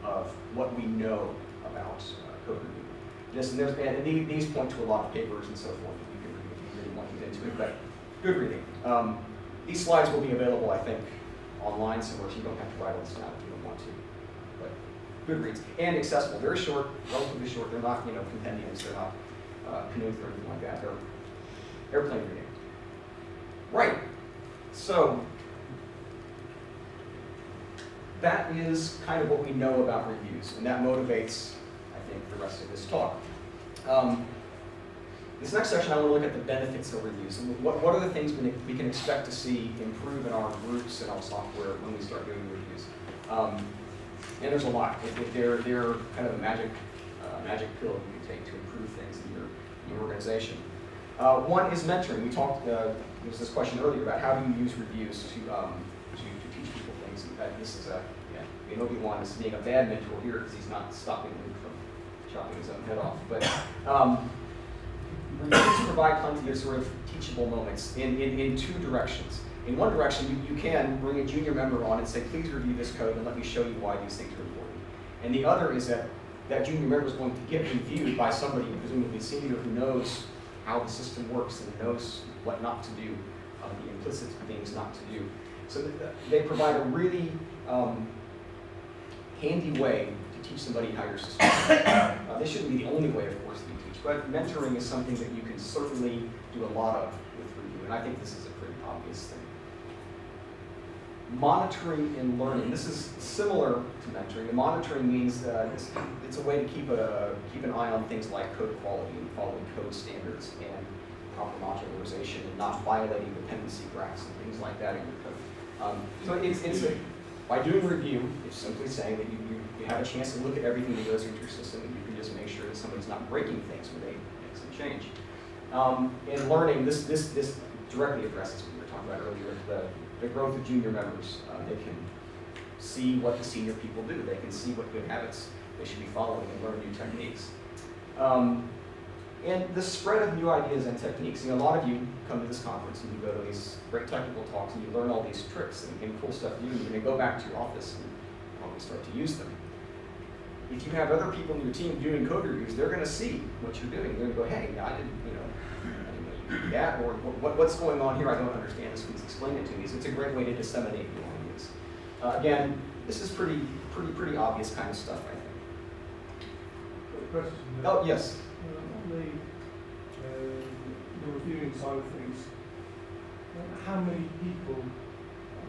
of what we know about code review. And these point to a lot of papers and so forth that you can read if you really want to get into it, but good reading. These slides will be available, I think, online somewhere, so you don't have to write all this down if you don't want to. But good reads. And accessible, very short, relatively short. They're not compendiums, they're not canoes or anything like that. They're airplane reading. Right, so that is kind of what we know about reviews, and that motivates, I think, the rest of this talk. This next section, I want to look at the benefits of reviews. And what are the things we can expect to see improve in our groups and our software when we start doing reviews? And there's a lot. They're kind of a magic pill you can take to improve things in your organization. One is mentoring. We talked, there was this question earlier about how do you use reviews to teach people things. This is Obi-Wan is being a bad mentor here because he's not stopping Luke from chopping his own head off. But reviews provide plenty of sort of teachable moments in two directions. In one direction, you can bring a junior member on and say, please review this code and let me show you why these things are important. And the other is that junior member is going to get reviewed by somebody, presumably senior, who knows how the system works and knows what not to do, the implicit things not to do. So they provide a really handy way to teach somebody how your system works. This shouldn't be the only way, of course, that you teach, but mentoring is something that you can certainly do a lot of with review, and I think this is a pretty obvious thing. Monitoring and learning. This is similar to mentoring. The monitoring means it's a way to keep an eye on things like code quality and following code standards and proper modularization and not violating dependency graphs and things like that in your code. So by doing review, it's simply saying that you have a chance to look at everything that goes into your system, and you can just make sure that somebody's not breaking things when they make some change. And learning, this directly addresses what we were talking about earlier, the growth of junior members. They can see what the senior people do. They can see what good habits they should be following and learn new techniques. And the spread of new ideas and techniques. A lot of you come to this conference and you go to these great technical talks and you learn all these tricks and cool stuff to do. You're going to go back to your office and probably start to use them. If you have other people in your team doing code reviews, they're going to see what you're doing. They're going to go, hey, I didn't know you do that, or what's going on here? I don't understand this. Please explain it to me. So it's a great way to disseminate new ideas. Again, this is pretty obvious kind of stuff, I think. Got a question. Oh, yes. On the reviewing side of things, how many people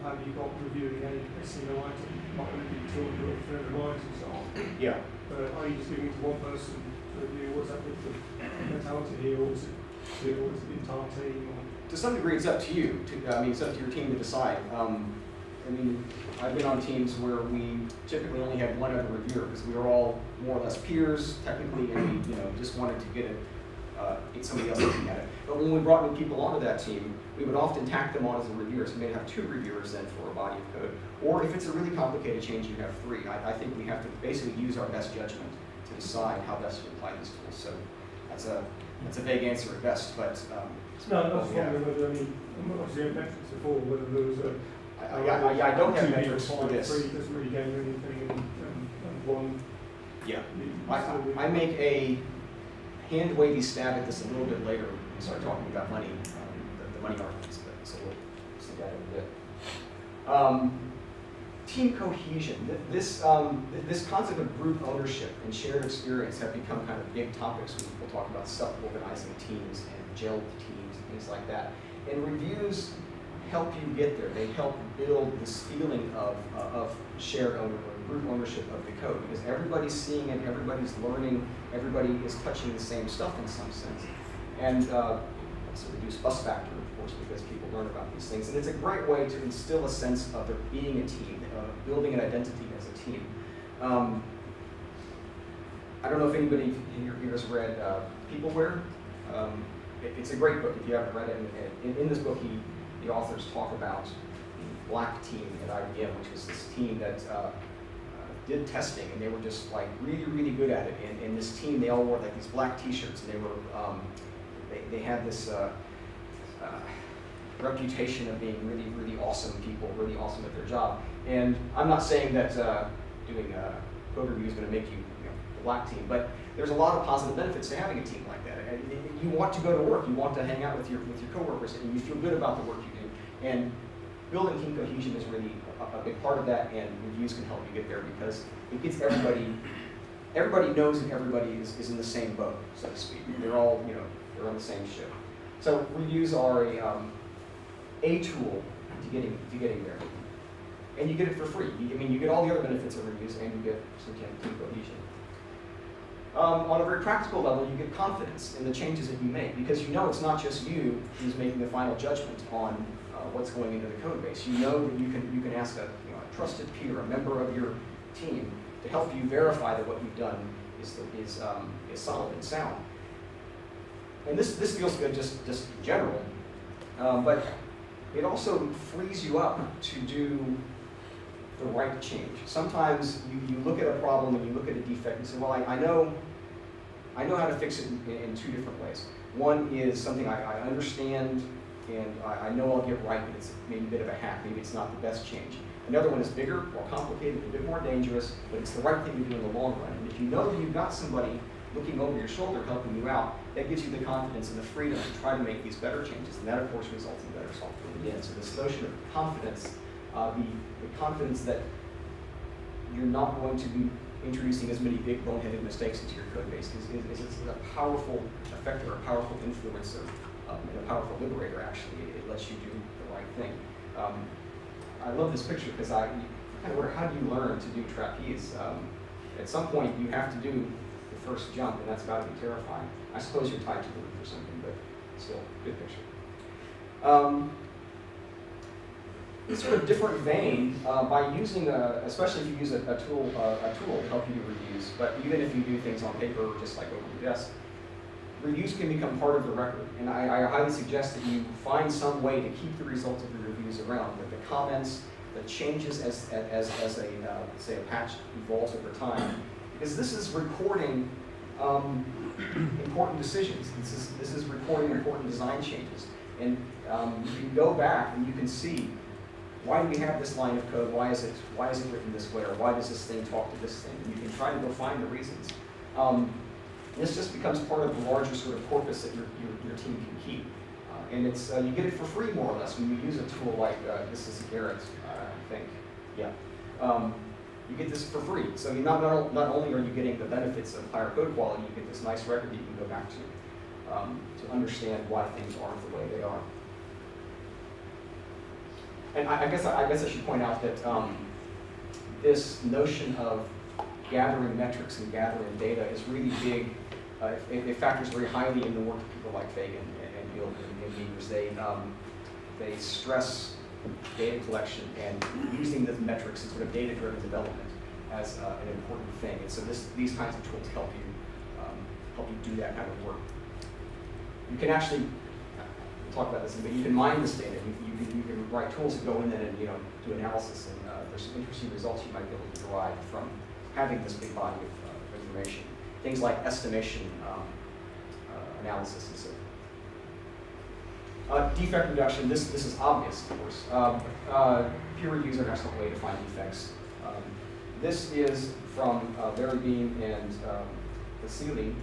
have you got reviewing a single item? Not going to be 200 or 300 lines and so on. Yeah. Are you just giving it to one person to review? What's that with the mentality here, or is it the entire team? Or? To some degree, it's up to you. It's up to your team to decide. I've been on teams where we typically only had one other reviewer because we were all more or less peers technically, and we just wanted to get somebody else looking at it. But when we brought new people onto that team, we would often tack them on as a reviewer. So we may have 2 reviewers then for a body of code. Or if it's a really complicated change, you have 3. I think we have to basically use our best judgment to decide how best to apply these tools. So that's a vague answer at best, but No, I was wondering whether I'm not sure metrics before, whether there was a. I don't have metrics for this. 3 doesn't really gain anything, and 1. Yeah, I make a hand-wavy stab at this a little bit later when we start talking about money, the money arguments, so we'll see that in a bit. Team cohesion. This concept of group ownership and shared experience have become kind of big topics when people talk about self-organizing teams and gelled teams and things like that. And reviews help you get there. They help build this feeling of shared ownership or group ownership of the code, because everybody's seeing it, everybody's learning, everybody is touching the same stuff in some sense. And it's a reduced bust factor, of course, because people learn about these things. And it's a great way to instill a sense of there being a team, building an identity as a team. I don't know if anybody here has read Peopleware. It's a great book if you haven't read it. In this book, the authors talk about the black team at IBM, which was this team that did testing, and they were just like really, really good at it. And this team, they all wore like these black T-shirts, and they were they had this reputation of being really, really awesome people, really awesome at their job. And I'm not saying that doing code review is going to make you, the black team, but there's a lot of positive benefits to having a team like that. And you want to go to work, you want to hang out with your coworkers, and you feel good about the work you do. And building team cohesion is really a big part of that, and reviews can help you get there because it gets everybody knows that everybody is in the same boat, so to speak. They're all, they're on the same ship. So reviews are a tool to getting there. And you get it for free. You get all the other benefits of reviews, and you get some team cohesion. On a very practical level, you get confidence in the changes that you make because you know it's not just you who's making the final judgment on what's going into the code base. You know that you can ask a trusted peer, a member of your team, to help you verify that what you've done is solid and sound. And this feels good just in general, but it also frees you up to do the right change. Sometimes you look at a problem and you look at a defect and say, well, I know how to fix it in two different ways. One is something I understand and I know I'll get right, but it's maybe a bit of a hack, maybe it's not the best change. Another one is bigger, more complicated, a bit more dangerous, but it's the right thing to do in the long run. And if you know that you've got somebody looking over your shoulder helping you out, that gives you the confidence and the freedom to try to make these better changes. And that, of course, results in better software in the end. So this notion of confidence, the confidence that you're not going to be introducing as many big boneheaded mistakes into your code base is a powerful effector, a powerful influencer, and a powerful liberator, actually. It lets you do the right thing. I love this picture because I kind of wonder, how do you learn to do trapeze? At some point, you have to do the first jump, and that's about to be terrifying. I suppose you're tied to the roof or something, but still, good picture. Sort of different vein, by using, especially if you use a tool to help you do reviews, but even if you do things on paper, just like over your desk, reviews can become part of the record. And I highly suggest that you find some way to keep the results of your reviews around, with the comments, the changes as say a patch evolves over time, because this is recording important decisions. This is recording important design changes, and you can go back and you can see, why do we have this line of code? Why is it written this way? Or why does this thing talk to this thing? And you can try to go find the reasons. This just becomes part of the larger sort of corpus that your team can keep. And it's you get it for free, more or less, when you use a tool like, this is Garrett, I think. Yeah. You get this for free. So you not only are you getting the benefits of higher code quality, you get this nice record that you can go back to understand why things aren't the way they are. And I guess I should point out that this notion of gathering metrics and gathering data is really big. It factors very highly in the work of people like Fagan and Guild and Beavers. They stress data collection and using the metrics and sort of data-driven development as an important thing. And so these kinds of tools help you do that kind of work. You can actually talk about this, but you can mine this data. You can write tools that go in and do analysis, and there's some interesting results you might be able to derive from having this big body of information. Things like estimation analysis and so forth. Defect reduction. This is obvious, of course. Peer reviews are an excellent way to find defects. This is from Barry Beam and Vasily.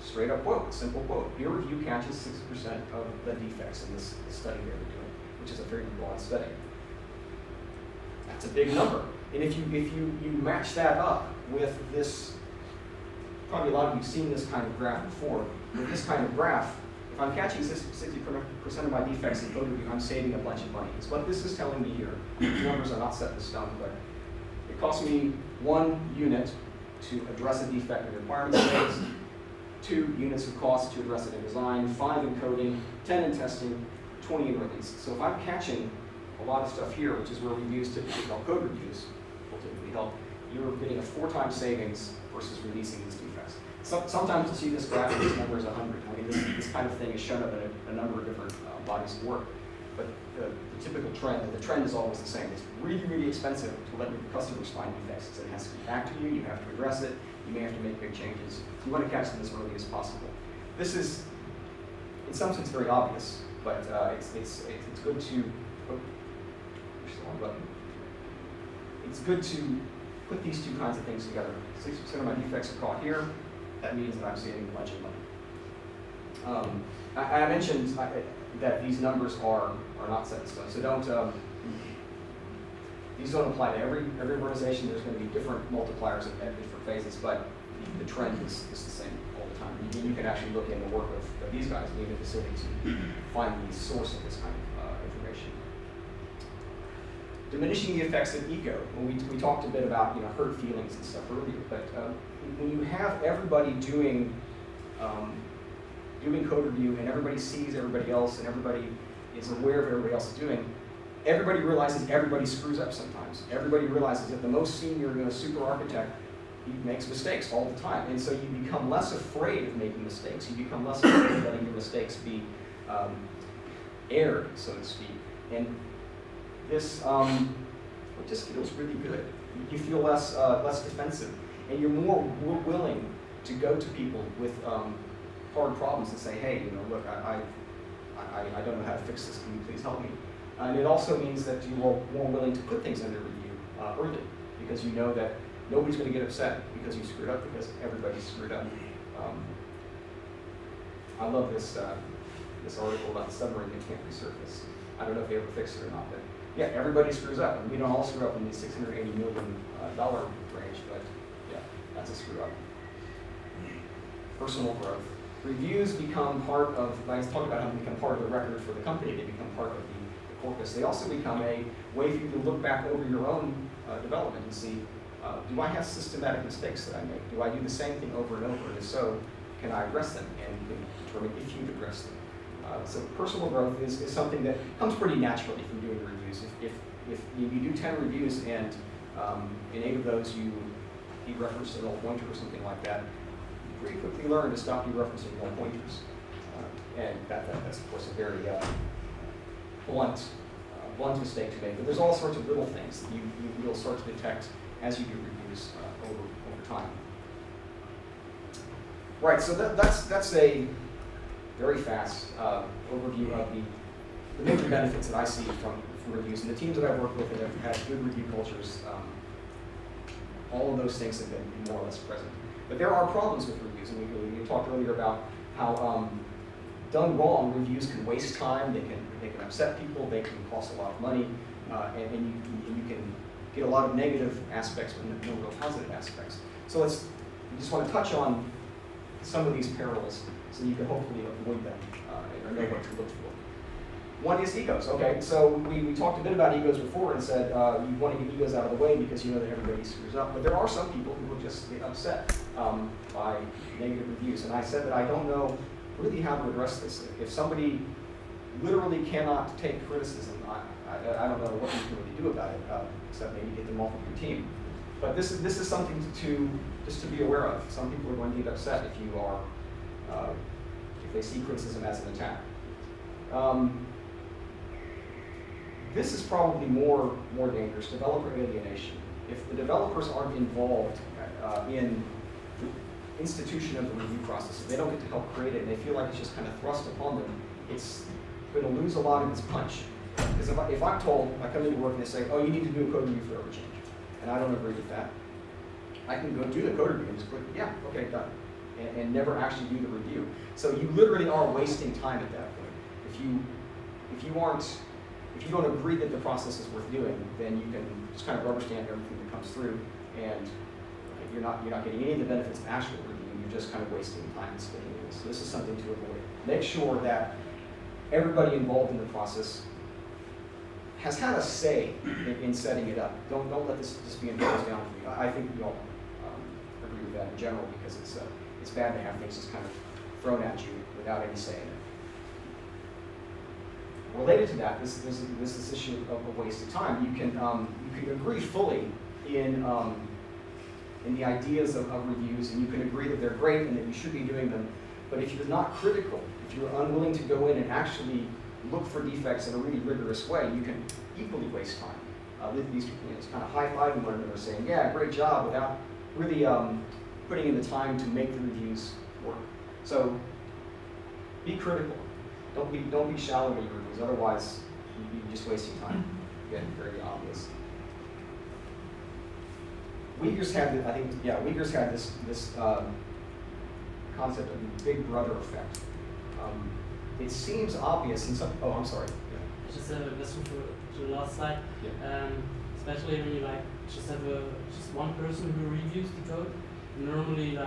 Straight up quote, simple quote. Peer review catches 60% of the defects in this study they were doing, which is a very broad study. That's a big number. And if you match that up with this, probably a lot of you have seen this kind of graph before. With this kind of graph, if I'm catching 60% of my defects in code review, I'm saving a bunch of money. It's what this is telling me here. These numbers are not set in stone, but it costs me 1 unit to address a defect in the requirements phase, 2 units of cost to address it in design, 5 in coding, 10 in testing, 20 in release. So if I'm catching a lot of stuff here, which is where reviews typically help, code reviews will typically help, you're getting a 4 times savings versus releasing these defects. Sometimes you'll see this graph, and this number is 100. I mean, this kind of thing is shown up in a number of different bodies of work. But the typical trend, and the trend is always the same. It's really, really expensive to let your customers find defects. So it has to be back to you, you have to address it, you may have to make big changes. You want to catch them as early as possible. This is, in some sense, very obvious, but it's good to, push the wrong button. It's good to put these two kinds of things together. 60% of my defects are caught here. That means that I'm saving a bunch of money. I mentioned that these numbers are not set in stone, so these don't apply to every organization. There's going to be different multipliers at different phases, but the trend is the same all the time. You can actually look in the work of these guys, being in the facility, to find the source of this kind of information. diminishing the effects of ego. Well, we talked a bit about hurt feelings and stuff earlier, but when you have everybody doing code review and everybody sees everybody else and everybody is aware of what everybody else is doing, everybody realizes everybody screws up sometimes. Everybody realizes that the most senior super architect, he makes mistakes all the time. And so you become less afraid of making mistakes. You become less afraid of letting your mistakes be aired, so to speak. And this it just feels really good. You feel less defensive. And you're more willing to go to people with hard problems and say, hey, look, I don't know how to fix this. Can you please help me? And it also means that you are more willing to put things under review early, because you know that nobody's going to get upset because you screwed up, because everybody's screwed up. I love this article about the submarine that can't resurface. I don't know if they ever fix it or not, but yeah, everybody screws up. And we don't all screw up in the $680 million range, but yeah, that's a screw up. Personal growth. Reviews become part of, I talked about how they become part of the record for the company. They become part of the corpus. They also become a way for you to look back over your own development and see, do I have systematic mistakes that I make? Do I do the same thing over and over? And if so, can I address them? And you can determine if you've addressed them. So personal growth is something that comes pretty naturally from doing reviews. If you do 10 reviews and in 8 of those you reference a null pointer or something like that, you pretty quickly learn to stop referencing null pointers. And that's of course a very blunt mistake to make. But there's all sorts of little things that you'll start to detect as you do reviews over time. Right, so that's a very fast overview of the major benefits that I see from reviews. And the teams that I've worked with that have had good review cultures, all of those things have been more or less present. But there are problems with reviews, and we talked earlier about how done wrong, reviews can waste time, they can upset people, they can cost a lot of money, and you can get a lot of negative aspects but no real positive aspects. So we just want to touch on some of these perils so you can hopefully avoid them or know what to look for. One is egos. Okay, so we talked a bit about egos before and said you want to get egos out of the way because you know that everybody screws up. But there are some people who will just get upset by negative reviews. And I said that I don't know really how to address this. If somebody literally cannot take criticism, I don't know what you can really do about it, except maybe get them off of your team. But this is something just to be aware of. Some people are going to get upset if they see criticism as an attack. This is probably more dangerous, developer alienation. If the developers aren't involved in the institution of the review process, if they don't get to help create it, and they feel like it's just kind of thrust upon them, it's going to lose a lot of its punch. Because if I'm told, I come into work and they say, oh, you need to do a code review for every change, and I don't agree with that, I can go do the code review and just click, yeah, okay, done, and never actually do the review. So you literally are wasting time at that point. If you don't agree that the process is worth doing, then you can just kind of rubber stamp everything that comes through, and you're not getting any of the benefits of actual review. You're just kind of wasting time and spinning wheels. So this is something to avoid. Make sure that everybody involved in the process has had a say in setting it up. Don't let this just be imposed down for you. I think we all agree with that in general, because it's bad to have things just kind of thrown at you without any say in it. Related to that, this issue of a waste of time. You can agree fully in the ideas of reviews, and you can agree that they're great and that you should be doing them. But if you're not critical, if you're unwilling to go in and actually look for defects in a really rigorous way, you can equally waste time. These people just kind of high-fiving one another, saying, "Yeah, great job," without really putting in the time to make the reviews work. So be critical. Don't be shallow in your reviews. Otherwise, you're just wasting time. Again, very obvious. Uyghurs had this concept of the Big Brother effect. It seems obvious in some. Oh, I'm sorry. Yeah. Just a question to the last slide. Yeah. Especially when you just have just one person who reviews the code. Normally,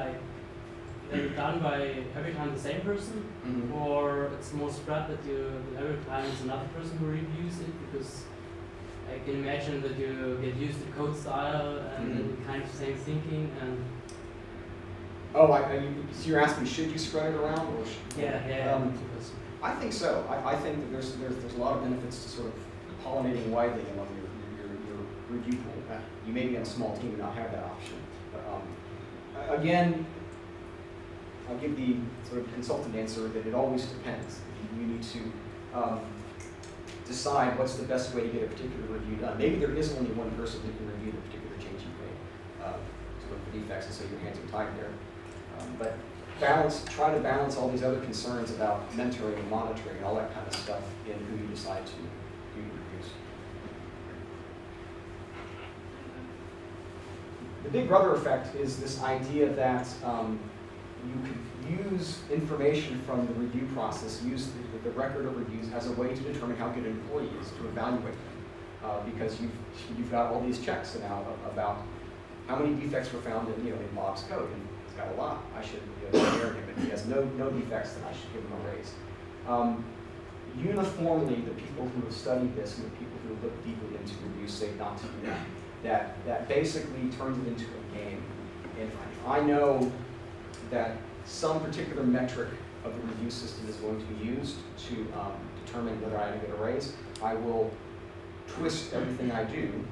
they're done by every time the same person, Mm-hmm. or it's more spread that every time it's another person who reviews it, because I can imagine that you get used to code style and then kind of same thinking and Oh, so you're asking, should you spread it around, or should, yeah. I think so. I think that there's a lot of benefits to sort of pollinating widely among your review pool. You may be on a small team and not have that option. But, again, I'll give the sort of consultant answer that it always depends. You need to decide what's the best way to get a particular review done. Maybe there is only one person who can review the particular change you've made to look for defects, and so your hands are tied there. But try to balance all these other concerns about mentoring and monitoring and all that kind of stuff in who you decide to do your reviews. The Big Brother effect is this idea that you could use information from the review process, use the record of reviews as a way to determine how good an employee is, to evaluate them, because you've got all these checks now about how many defects were found in Bob's code. And he's got a lot. I should share him. If he has no defects, then I should give him a raise. Uniformly, the people who have studied this and the people who have looked deeply into reviews say not to do that. That basically turns it into a game. And if I know that some particular metric of the review system is going to be used to determine whether I get a raise, I will twist everything I do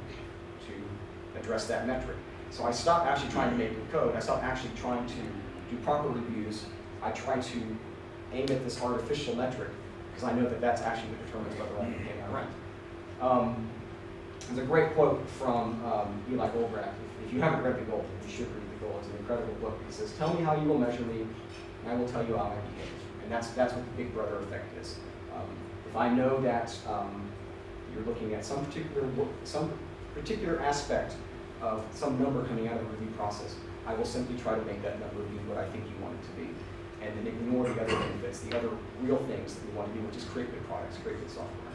to address that metric. So I stop actually trying to make good code. I stop actually trying to do proper reviews. I try to aim at this artificial metric because I know that that's actually what determines whether I can pay my rent. There's a great quote from Eli Goldbrack. If you haven't read The Goal, you should read The Goal. It's an incredible book. He says, "Tell me how you will measure me, and I will tell you how I behave." And that's what the Big Brother effect is. If I know that you're looking at some particular aspect of some number coming out of the review process, I will simply try to make that number be what I think you want it to be, and then ignore the other benefits, the other real things that we want to do, which is create good products, create good software.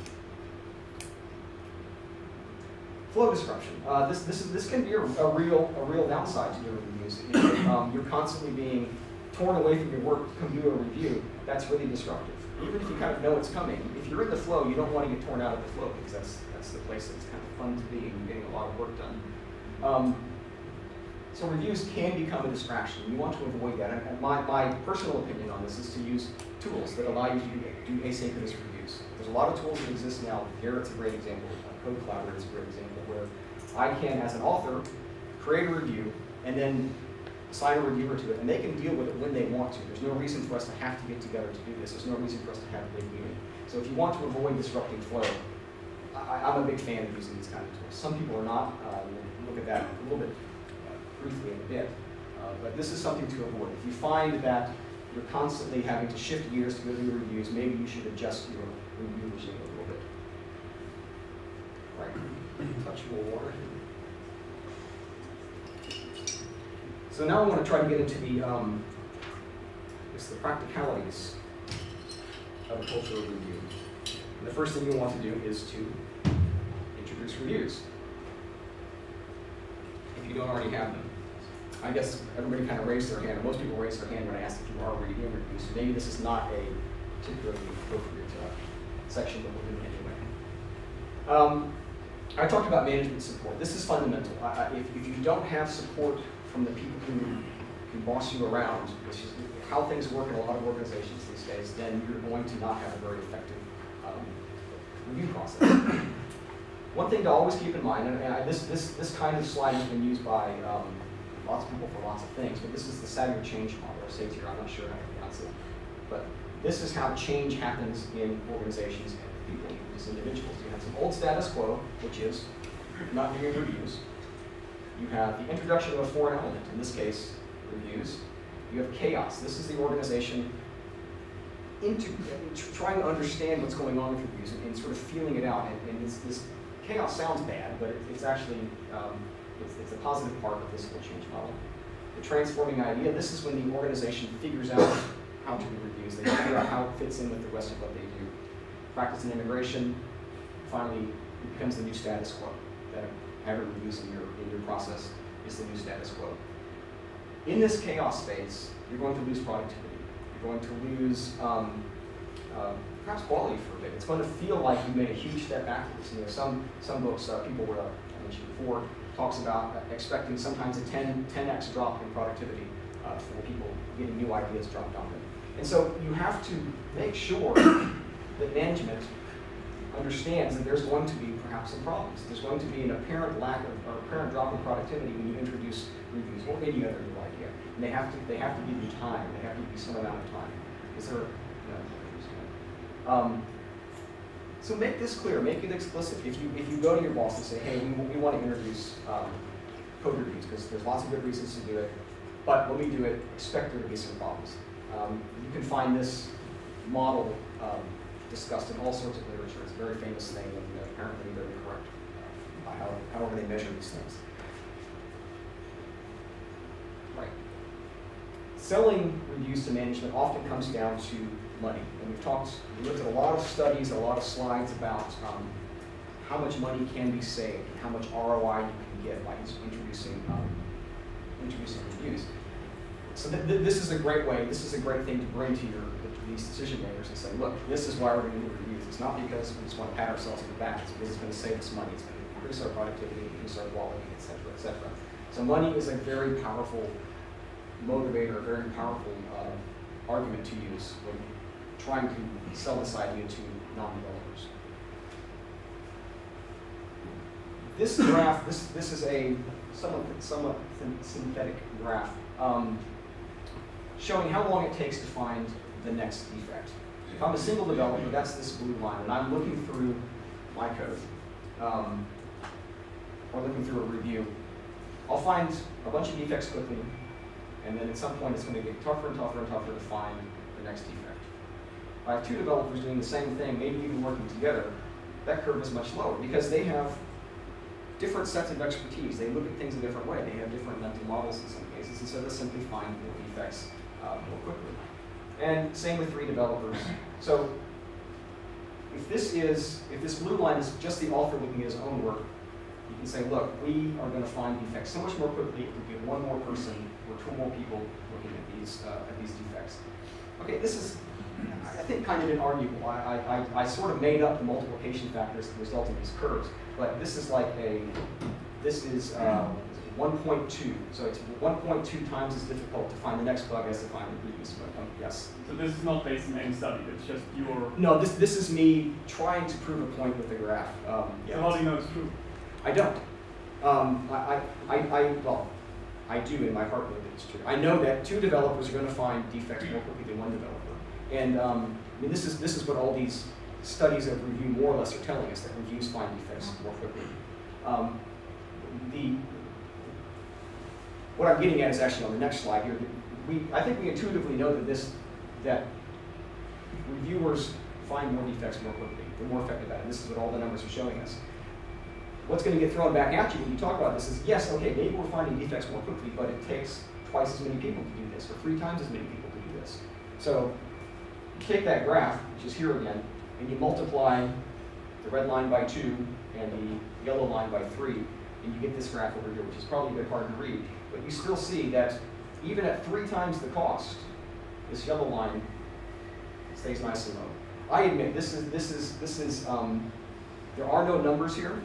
Flow disruption. This can be a real downside to doing reviews. You're constantly being torn away from your work to come do a review. That's really disruptive. Even if you kind of know it's coming, if you're in the flow, you don't want to get torn out of the flow because that's the place that's kind of fun to be and you're getting a lot of work done. So reviews can become a distraction. You want to avoid that. And my personal opinion on this is to use tools that allow you to do asynchronous reviews. There's a lot of tools that exist now. Garrett's a great example. Code Collaborator is a great example where I can, as an author, create a review and then assign a reviewer to it, and they can deal with it when they want to. There's no reason for us to have to get together to do this. There's no reason for us to have a big meeting. So if you want to avoid disrupting flow, I'm a big fan of using these kind of tools. Some people are not. We'll look at that a little bit briefly in a bit. But this is something to avoid. If you find that you're constantly having to shift gears to go do reviews, maybe you should adjust your review regime a little bit. Right. Touch more water. So now I want to try to get into the practicalities of a culture of review. And the first thing you want to do is to introduce reviews, if you don't already have them. I guess everybody kind of raised their hand, or most people raised their hand when I asked if you are already doing reviews. So maybe this is not a particularly appropriate section, but we'll do it anyway. I talked about management support. This is fundamental. If you don't have support from the people who can boss you around, which is how things work in a lot of organizations these days, then you're going to not have a very effective review process. One thing to always keep in mind, and this kind of slide has been used by lots of people for lots of things, but this is the Savior change model, or Savior, I'm not sure how to pronounce it. But this is how change happens in organizations and people, as individuals. You have some old status quo, which is not doing reviews. You have the introduction of a foreign element, in this case, reviews. You have chaos. This is the organization trying to understand what's going on with reviews and sort of feeling it out. And this chaos sounds bad, but it's actually it's a positive part of this whole change model. The transforming idea, this is when the organization figures out how to do reviews. They figure out how it fits in with the rest of what they do. Practice and integration, finally, it becomes the new status quo. That having reviews in your process is the new status quo. In this chaos phase, you're going to lose productivity. You're going to lose perhaps quality for a bit. It's going to feel like you made a huge step backwards. You know, some books, people were, I mentioned before, talks about expecting sometimes a 10x drop in productivity for people getting new ideas dropped on them. And so you have to make sure that management understands that there's going to be perhaps some problems. There's going to be an apparent lack of, or apparent drop in productivity when you introduce reviews or any other new idea. And they have to give you time. They have to give you some amount of time. Is there? So make this clear. Make it explicit. If you go to your boss and say, hey, we want to introduce code reviews because there's lots of good reasons to do it, but when we do it, expect there to be some problems. You can find this model discussed in all sorts of literature. It's a very famous thing and apparently very correct by however they measure these things. Right. Selling reviews to management often comes down to money. And we looked at a lot of studies, a lot of slides about how much money can be saved and how much ROI you can get by introducing reviews. So this is a great way, this is a great thing to bring to these decision makers and say, look, this is why we're going to do reviews. It's not because we just want to pat ourselves on the back, it's because it's going to save us money, it's going to increase our productivity, increase our quality, et cetera, et cetera. So money is a very powerful motivator, a very powerful argument to use when trying to sell this idea to non-developers. This graph, this is a somewhat synthetic graph showing how long it takes to find the next defect. If I'm a single developer, that's this blue line, and I'm looking through my code, or looking through a review, I'll find a bunch of defects quickly, and then at some point it's going to get tougher and tougher and tougher to find the next defect. If I have two developers doing the same thing, maybe even working together, that curve is much lower because they have different sets of expertise. They look at things a different way. They have different mental models in some cases, and so they'll simply find more defects more quickly. And same with three developers. So if this blue line is just the author looking at his own work, you can say, look, we are going to find defects so much more quickly if we get one more person or two more people looking at these defects. Okay, this is, I think, kind of inarguable. I sort of made up the multiplication factors that result in these curves, but this is like this is 1.2. So it's 1.2 times as difficult to find the next bug as to find the previous bug. Yes? So this is not based on any study, it's just your... No, this is me trying to prove a point with the graph. So how do you know it's true? I don't. Well, I do in my heart know that it's true. I know that two developers are going to find defects more quickly than one developer. And I mean, this is what all these studies of review more or less are telling us, that reviews find defects more quickly. What I'm getting at is actually on the next slide here. I think we intuitively know that reviewers find more defects more quickly. They're more effective at it. This is what all the numbers are showing us. What's going to get thrown back at you when you talk about this is, yes, okay, maybe we're finding defects more quickly, but it takes twice as many people to do this, or 3 times as many people to do this. So you take that graph, which is here again, and you multiply the red line by 2 and the yellow line by 3, and you get this graph over here, which is probably a bit hard to read, but you still see that even at 3 times the cost, this yellow line stays nice and low. I admit, this is there are no numbers here,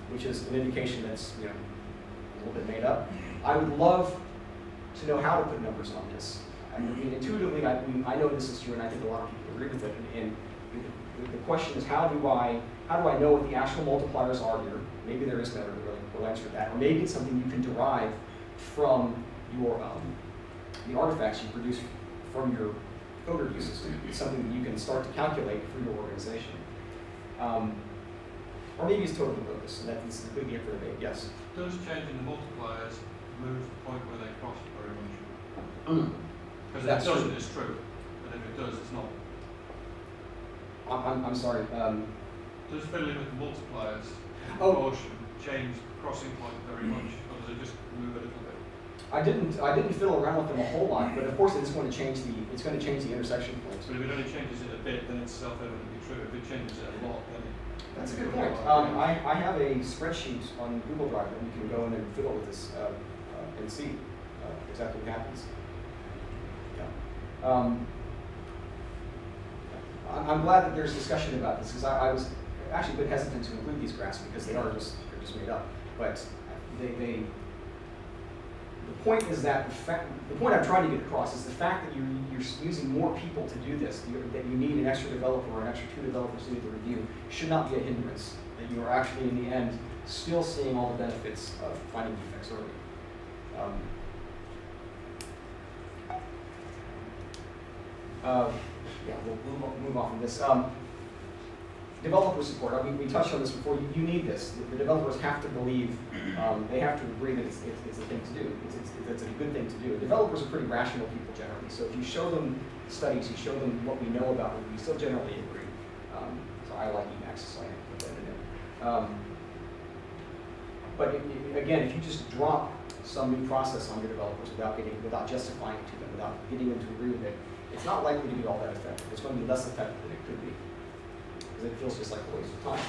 which is an indication that's, you know, a little bit made up. I would love to know how to put numbers on this. I mean, intuitively, I know this is true, and I think a lot of people agree with it. And the question is, how do I know what the actual multipliers are here? Maybe there is no real answer to that, or maybe it's something you can derive from your the artifacts you produce from your code review system. It's something that you can start to calculate for your organization. Or maybe it's totally bogus, and that's completely up for debate. Yes? Does changing the multipliers move the point where they cross very much? Because if it doesn't, it's true. But if it does, it's not. I'm sorry. Does fiddling with the multipliers portion change the crossing point very much, or does it just move a little bit? I didn't fiddle around with them a whole lot, but of course it's going to change the intersection points. But if it only changes it a bit, then it's self-evidently true. If it changes it a lot, then that's a good point. I have a spreadsheet on Google Drive that you can go in and fiddle with this and see exactly what happens. Yeah. I'm glad that there's discussion about this, because I was actually a bit hesitant to include these graphs because they're just made up. But the point is that the point I'm trying to get across is the fact that you're using more people to do this, that you need an extra developer or an extra 2 developers to do the review, should not be a hindrance. That you are actually, in the end, still seeing all the benefits of finding defects early. Yeah, we'll move on from this. Developer support. We touched on this before. You need this. The developers have to believe. They have to agree that it's a thing to do. It's a good thing to do. Developers are pretty rational people generally. So if you show them studies, you show them what we know about them, we still generally agree. So I like Emacs, so I put that in there. But again, if you just drop some new process on your developers without justifying it to them, without getting them to agree with it, it's not likely to be all that effective. It's going to be less effective than it could be, because it feels just like a waste of time.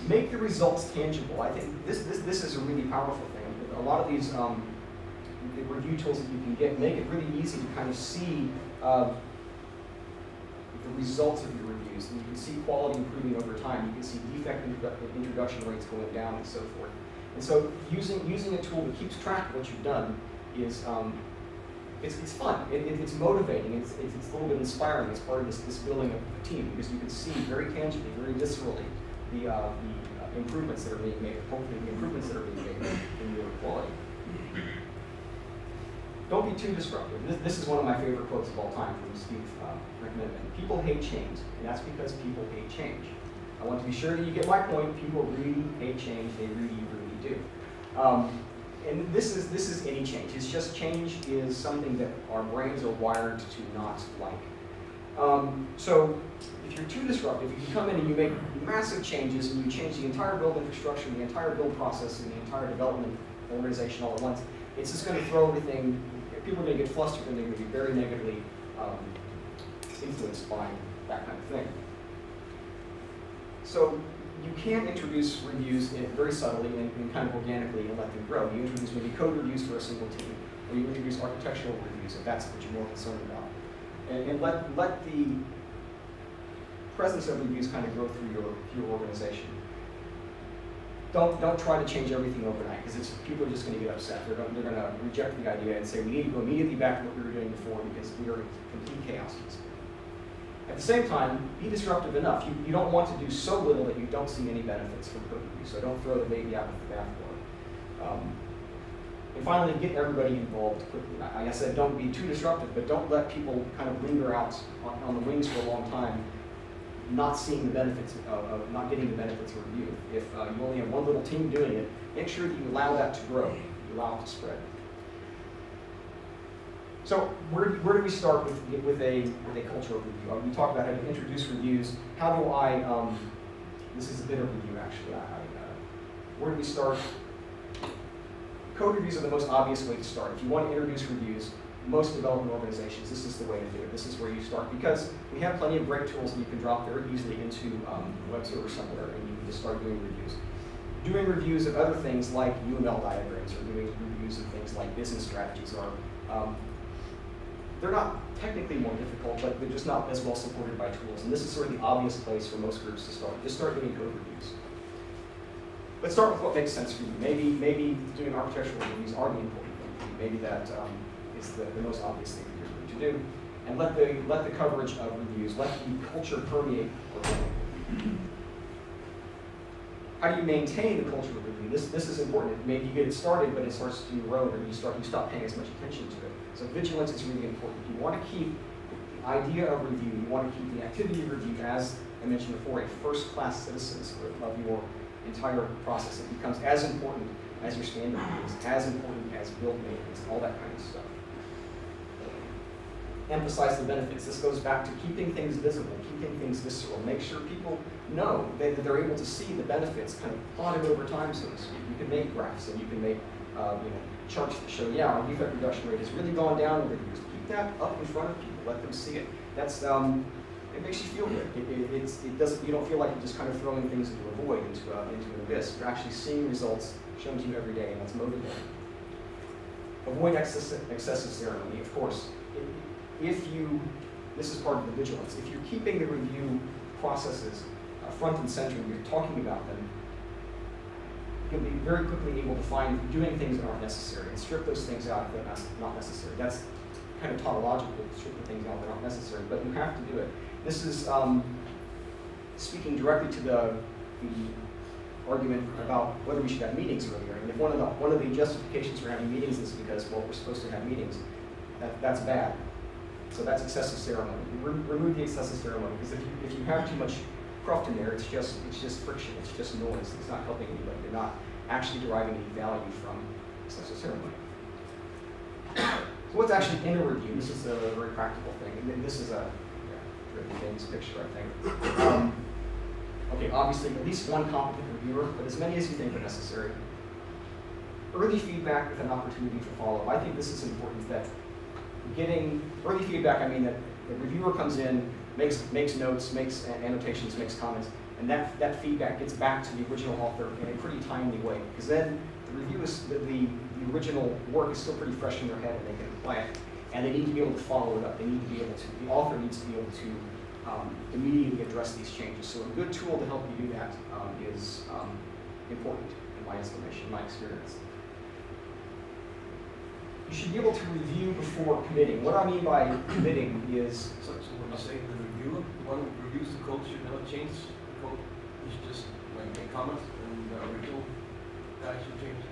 Make the results tangible. I think this is a really powerful thing. A lot of these the review tools that you can get make it really easy to kind of see the results of your reviews. And you can see quality improving over time. You can see defect introduction rates going down and so forth. And so using a tool that keeps track of what you've done is it's fun. It's motivating. It's a little bit inspiring. It's part of this building of a team, because you can see very tangibly, very viscerally the improvements that are being made. Hopefully, the improvements that are being made in your quality. Don't be too disruptive. This is one of my favorite quotes of all time from Steve McMiniman. People hate change, and that's because people hate change. I want to be sure that you get my point. People really hate change. They really, really do. And this is any change. It's just change is something that our brains are wired to not like. So if you're too disruptive, if you come in and you make massive changes and you change the entire build infrastructure, the entire build process, and the entire development organization all at once, it's just going to throw everything. People are going to get flustered, and they're going to be very negatively influenced by that kind of thing. So you can introduce reviews very subtly and kind of organically and let them grow. You introduce maybe code reviews for a single team, or you introduce architectural reviews if that's what you're more concerned about. And let the presence of reviews kind of grow through your organization. Don't try to change everything overnight, because people are just going to get upset. They're going to reject the idea and say we need to go immediately back to what we were doing before, because we are in complete chaos. At the same time, be disruptive enough. You don't want to do so little that you don't see any benefits from code review, so don't throw the baby out with the bathwater. And finally, get everybody involved quickly. Like I said, don't be too disruptive, but don't let people kind of linger out on the wings for a long time, not seeing the benefits of not getting the benefits of review. If you only have one little team doing it, make sure that you allow that to grow, you allow it to spread. So where do we start with a culture of review? We talked about how to introduce reviews. How do I? This is a bit of review actually. Where do we start? Code reviews are the most obvious way to start. If you want to introduce reviews, most development organizations, this is the way to do it. This is where you start, because we have plenty of great tools that you can drop very easily into a web server somewhere, and you can just start doing reviews. Doing reviews of other things like UML diagrams, or doing reviews of things like business strategies are. They're not technically more difficult, but they're just not as well supported by tools. And this is sort of the obvious place for most groups to start. Just start doing code reviews. But start with what makes sense for you. Maybe doing architectural reviews are the important thing for you. Maybe that is the most obvious thing for your group to do. And let the coverage of reviews, let the culture permeate organically. How do you maintain the culture of review? This is important. Maybe you get it started, but it starts to erode, or you stop paying as much attention to it. So vigilance is really important. You want to keep the idea of review, you want to keep the activity of review, as I mentioned before, a first-class citizen of your entire process. It becomes as important as your standard reviews, as important as build maintenance, all that kind of stuff. Emphasize the benefits. This goes back to keeping things visible, keeping things visceral. Make sure people know that they're able to see the benefits kind of plotted over time, so to speak. You can make graphs, and you can make charts that show, yeah, our defect reduction rate has really gone down over the years. Keep that up in front of people. Let them see it. That's it makes you feel good. It doesn't. You don't feel like you're just kind of throwing things into a void, into an abyss. You're actually seeing results shown to you every day, and that's motivating. Avoid excessive ceremony, of course. If you This is part of the vigilance. If you're keeping the review processes front and center, and you're talking about them, you'll be very quickly able to find if you're doing things that aren't necessary and strip those things out if they're not necessary. That's kind of tautological, stripping things out that aren't necessary, but you have to do it. This is speaking directly to the argument about whether we should have meetings earlier. And if one of the justifications for having meetings is because, well, we're supposed to have meetings, that's bad. So that's excessive ceremony. Remove the excessive ceremony, because if you have too much cruft in there, it's just friction, it's just noise. It's not helping anybody. You're not actually deriving any value from excessive ceremony. So what's actually in a review? This is a very practical thing. And this is a pretty famous picture, I think. Okay, obviously at least one competent reviewer, but as many as you think are necessary. Early feedback with an opportunity for follow-up. I think this is important, that getting early feedback, I mean that the reviewer comes in, makes notes, makes annotations, makes comments, and that feedback gets back to the original author in a pretty timely way, because then the review is, the original work is still pretty fresh in their head and they can apply it, and they need to be able to follow it up. They need to be able to, the author needs to be able to immediately address these changes. So a good tool to help you do that is important in my estimation, in my experience. You should be able to review before committing. What I mean by committing is... So what you're saying, the reviewer, the one who reviews the code should never change the code. He should just make comments and the original guy should change.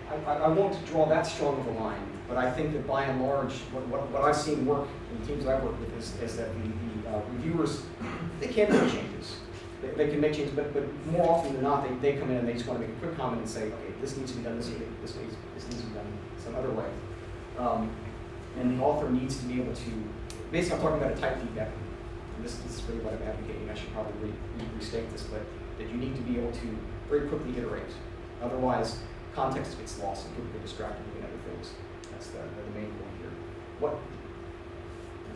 I won't draw that strong of a line, but I think that by and large, what I've seen work in the teams that I work with is that the reviewers, they can make changes. They can make changes, but more often than not, they come in and they just want to make a quick comment and say, okay, this needs to be done this way, this needs to be done some other way. And the author needs to be able to, basically I'm talking about a type feedback. And this is really what I'm advocating. I should probably restate this, but that you need to be able to very quickly iterate. Otherwise, context gets lost and people get distracted doing other things. That's the main point here. What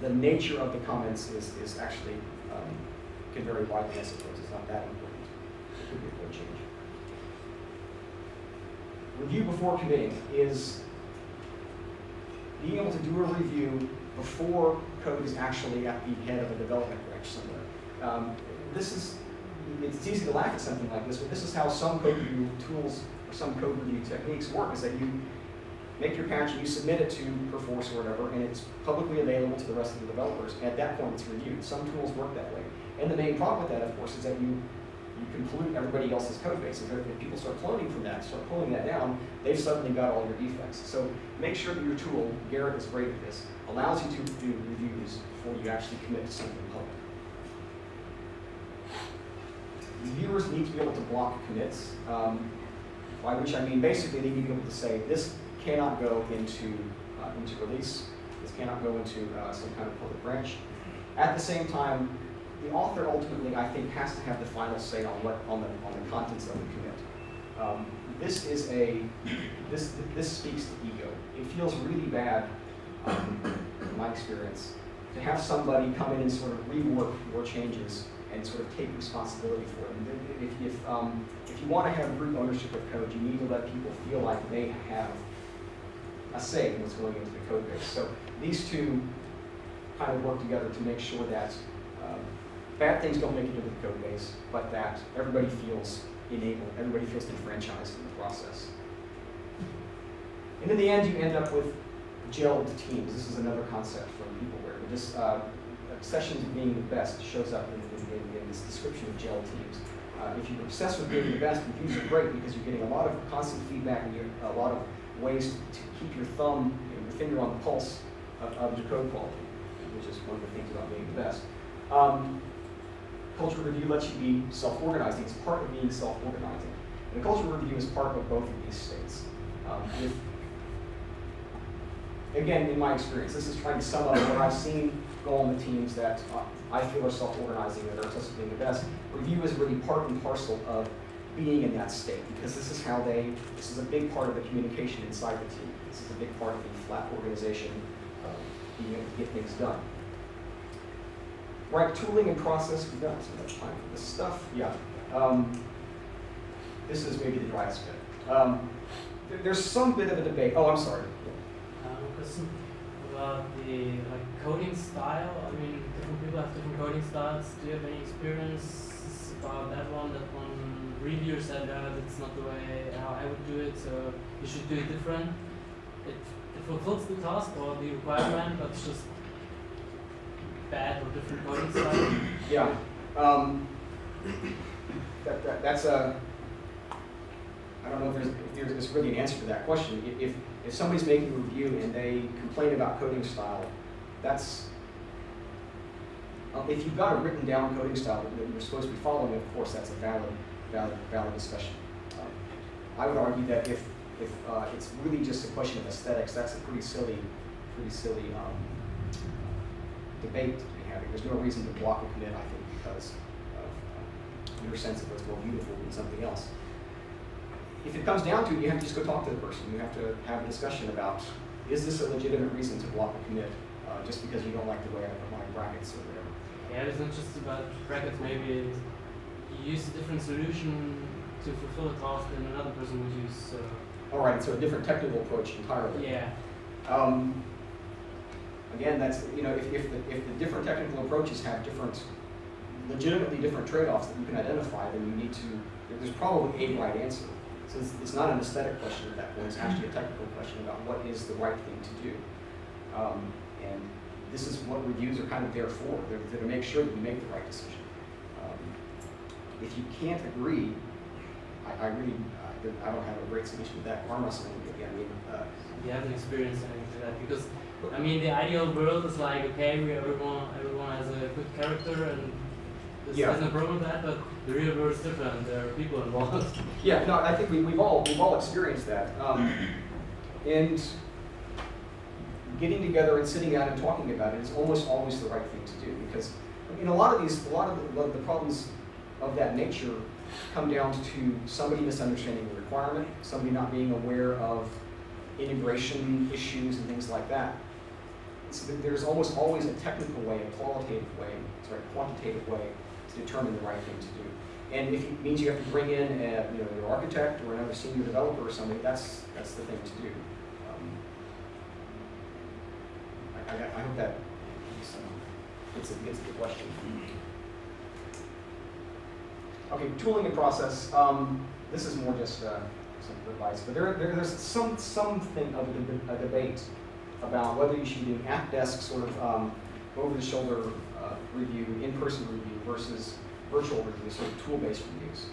the nature of the comments is actually can vary widely, I suppose. It's not that important. It could be a code change. Review before committing is being able to do a review before code is actually at the head of a development branch somewhere. It's easy to laugh at something like this, but this is how some code review tools or some code review techniques work, is that you make your patch and you submit it to Perforce or whatever, and it's publicly available to the rest of the developers. And at that point, it's reviewed. Some tools work that way. And the main problem with that, of course, is that you can pollute everybody else's code base. If people start cloning from that, start pulling that down, they've suddenly got all your defects. So make sure that your tool, Garrett is great at this, allows you to do reviews before you actually commit to something public. Reviewers need to be able to block commits, by which I mean basically they need to be able to say, this cannot go into release, this cannot go into some kind of public branch. At the same time, the author ultimately, I think, has to have the final say on the contents of the commit. This speaks to ego. It feels really bad, in my experience, to have somebody come in and sort of rework your changes and sort of take responsibility for it. If you want to have group ownership of code, you need to let people feel like they have a say in what's going into the code base. So these two kind of work together to make sure that bad things don't make it into the code base, but that everybody feels enabled, everybody feels enfranchised in the process. And in the end, you end up with gelled teams. This is another concept from peopleware. This obsession of being the best shows up in this description of gelled teams. If you're obsessed with being the best, reviews are great because you're getting a lot of constant feedback and a lot of ways to keep your finger on the pulse of your code quality, which is one of the things about being the best. Culture review lets you be self-organizing. It's part of being self-organizing. And a culture review is part of both of these states. Again, in my experience, this is trying to sum up what I've seen go on the teams that I feel are self-organizing, that are obsessed with being the best. Review is really part and parcel of being in that state, because this is a big part of the communication inside the team. This is a big part of the flat organization, being able to get things done. Right, tooling and process, we've got so much time for this stuff. Yeah. This is maybe the driest bit. There's some bit of a debate. Oh, I'm sorry. Question. about the coding style. I mean, different people have different coding styles. Do you have any experience about that one? That one reviewer said that's not the way how I would do it, so you should do it different. It fulfills the task or the requirement, but it's just bad or different coding style. Yeah. That's a. I don't know if there's really an answer to that question. If somebody's making a review and they complain about coding style, that's if you've got a written down coding style that you're supposed to be following, of course that's a valid discussion. I would argue that if it's really just a question of aesthetics, that's a pretty silly debate to be having. There's no reason to block a commit, I think, because of your sense of what's more beautiful than something else. If it comes down to it, you have to just go talk to the person. You have to have a discussion about, is this a legitimate reason to block a commit just because you don't like the way I put my brackets or whatever? Yeah, it's not just about brackets. Maybe you use a different solution to fulfill a task than another person would use. All right, so a different technical approach entirely. Yeah. Again, that's, if the different technical approaches have legitimately different trade-offs that you can identify, then you need to, there's probably a right answer. So it's not an aesthetic question at that point, it's actually a technical question about what is the right thing to do. And this is what reviews are kind of there for. They're to make sure that you make the right decision. If you can't agree, I don't have a great solution to that. Arm wrestling, again, You haven't experienced anything to that because, I mean, the ideal world is like, okay, everyone has a good character and there's no problem with that, but the real world is different. There are people involved. Yeah, no, I think we've all experienced that. And getting together and sitting down and talking about it is almost always the right thing to do, because a lot of the problems of that nature come down to somebody misunderstanding the requirement, somebody not being aware of integration issues and things like that. So there's almost always a technical way, a quantitative way to determine the right thing to do. And if it means you have to bring in your architect or another senior developer or something, that's the thing to do. I hope that gets the question. Okay, tooling and process. This is more just some advice, but there's something of a debate about whether you should do at-desk sort of over-the-shoulder review, in-person review versus virtual review, sort of tool-based reviews.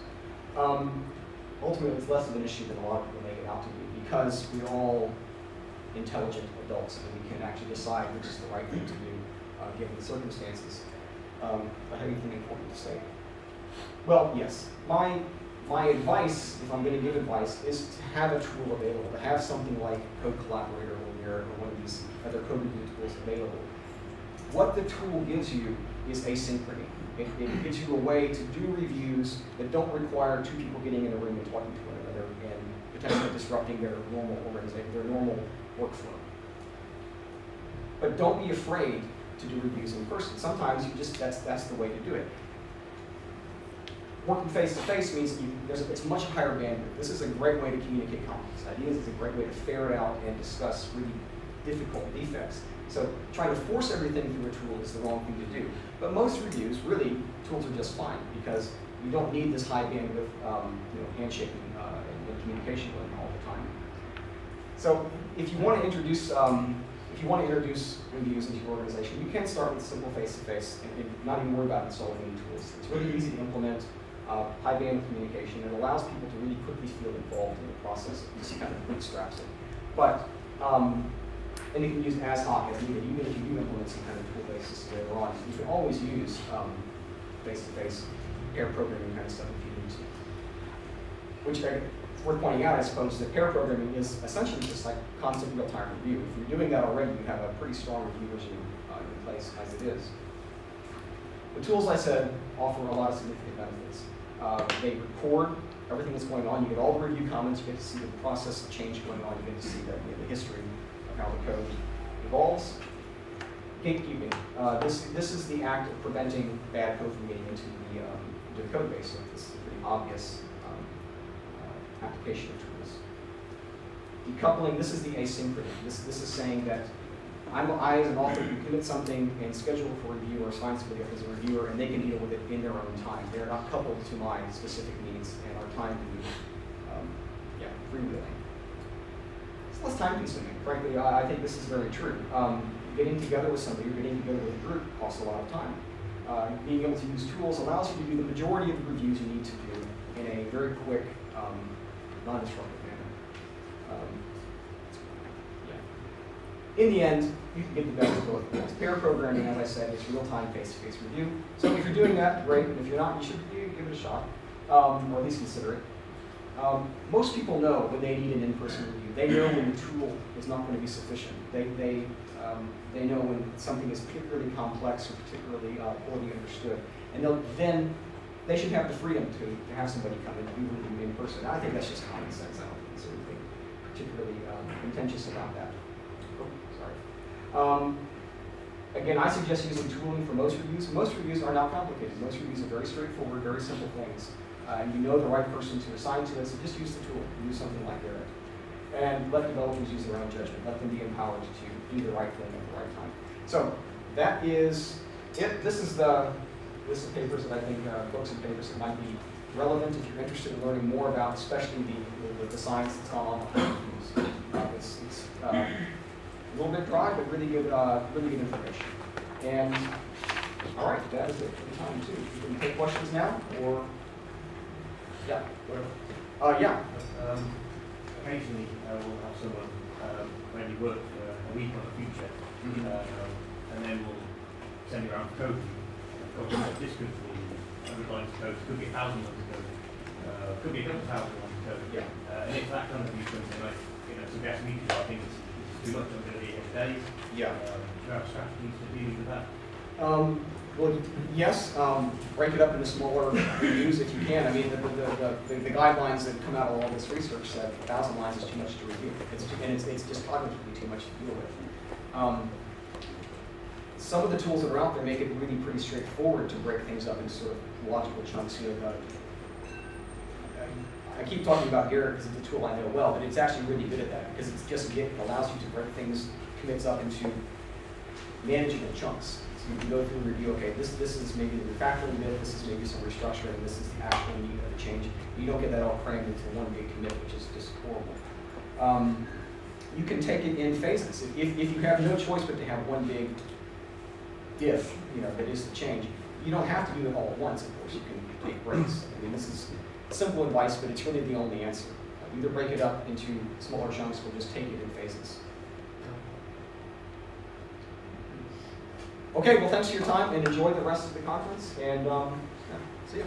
Ultimately, it's less of an issue than a lot of people make it out to be, because we're all intelligent adults and we can actually decide which is the right thing to do given the circumstances. I have anything important to say? Well, yes. My advice, if I'm going to give advice, is to have a tool available, to have something like Code Collaborator or one of these other code review tools available. What the tool gives you is asynchrony. It gives you a way to do reviews that don't require two people getting in a room and talking to one another and potentially disrupting their normal organization, their normal workflow. But don't be afraid to do reviews in person. Sometimes that's the way to do it. Working face-to-face means it's much higher bandwidth. This is a great way to communicate complex ideas. It's a great way to ferret out and discuss really difficult defects. So trying to force everything through a tool is the wrong thing to do. But most reviews, really, tools are just fine because you don't need this high bandwidth handshaking and communication going all the time. So if you want to introduce reviews into your organization, you can start with simple face-to-face and not even worry about installing any tools. It's really easy to implement. High bandwidth communication, and allows people to really quickly feel involved in the process. It just kind of bootstraps it. But, and you can use as hoc as needed, even if you do implement some kind of tool-based system later on. You can always use face-to-face pair programming kind of stuff if you need to. Which it's worth pointing out, I suppose, that pair programming is essentially just like constant real-time review. If you're doing that already, you have a pretty strong review regime in place as it is. The tools I said offer a lot of significant benefits. They record everything that's going on. You get all the review comments. You get to see the process of change going on. You get to see the history of how the code evolves. Gatekeeping. This is the act of preventing bad code from getting into the code base. So this is a pretty obvious application of tools. Decoupling. This is the asynchrony. This is saying that I as an author can commit something and schedule for review or assign somebody up as a reviewer, and they can deal with it in their own time. They are not coupled to my specific needs, and our time can be, freewheeling. It's less time consuming. Frankly, I think this is very true. Getting together with somebody or getting together with a group costs a lot of time. Being able to use tools allows you to do the majority of the reviews you need to do in a very quick, non-disruptive manner. In the end, you can get the best of both worlds. Pair programming, as I said, is real-time, face-to-face review. So if you're doing that, great. And if you're not, you should give it a shot, or at least consider it. Most people know when they need an in-person review. They know when the tool is not going to be sufficient. They know when something is particularly complex or particularly poorly understood. And then they should have the freedom to have somebody come and do review in person. I think that's just common sense. I don't think there's anything particularly contentious about that. Again, I suggest using tooling for most reviews. Most reviews are not complicated. Most reviews are very straightforward, very simple things. And you know the right person to assign to it, so just use the tool. Use something like Eric. And let developers use their own judgment. Let them be empowered to do the right thing at the right time. So that is it. This is the list of papers that I think, books and papers that might be relevant if you're interested in learning more about, especially the science that's gone on behind reviews. It's a little bit dry, but really good information. And all right, that is it for the time too. You can take questions now, or yeah, whatever. Yeah. Occasionally, we'll have someone maybe work for a week on a feature, and then we'll send you around code. This could be 100 lines of code, could be 1,000 lines of code, could be a couple thousand lines of code. And if that kind of thing comes in, like suggest me to, I think it's too much. I'm going to be here today. Do you have strategies for dealing with that? Well, yes, break it up into smaller reviews if you can. I mean, the guidelines that come out of all this research said 1,000 lines is too much to review. It's just cognitively too much to deal with. Some of the tools that are out there make it really pretty straightforward to break things up into sort of logical chunks. I keep talking about Garrett because it's a tool I know well, but it's actually really good at that because it's just Git allows you to break things, commits up into manageable chunks. So you can go through and review, okay, this is maybe the refactoring bit, this is maybe some restructuring, this is the actual need of the change. You don't get that all crammed into one big commit, which is just horrible. You can take it in phases. If you have no choice but to have one big diff, that is the change, you don't have to do it all at once, of course. You can take breaks. I mean, this is simple advice, but it's really the only answer. Either break it up into smaller chunks or just take it in phases. Okay, well, thanks for your time and enjoy the rest of the conference, and see you.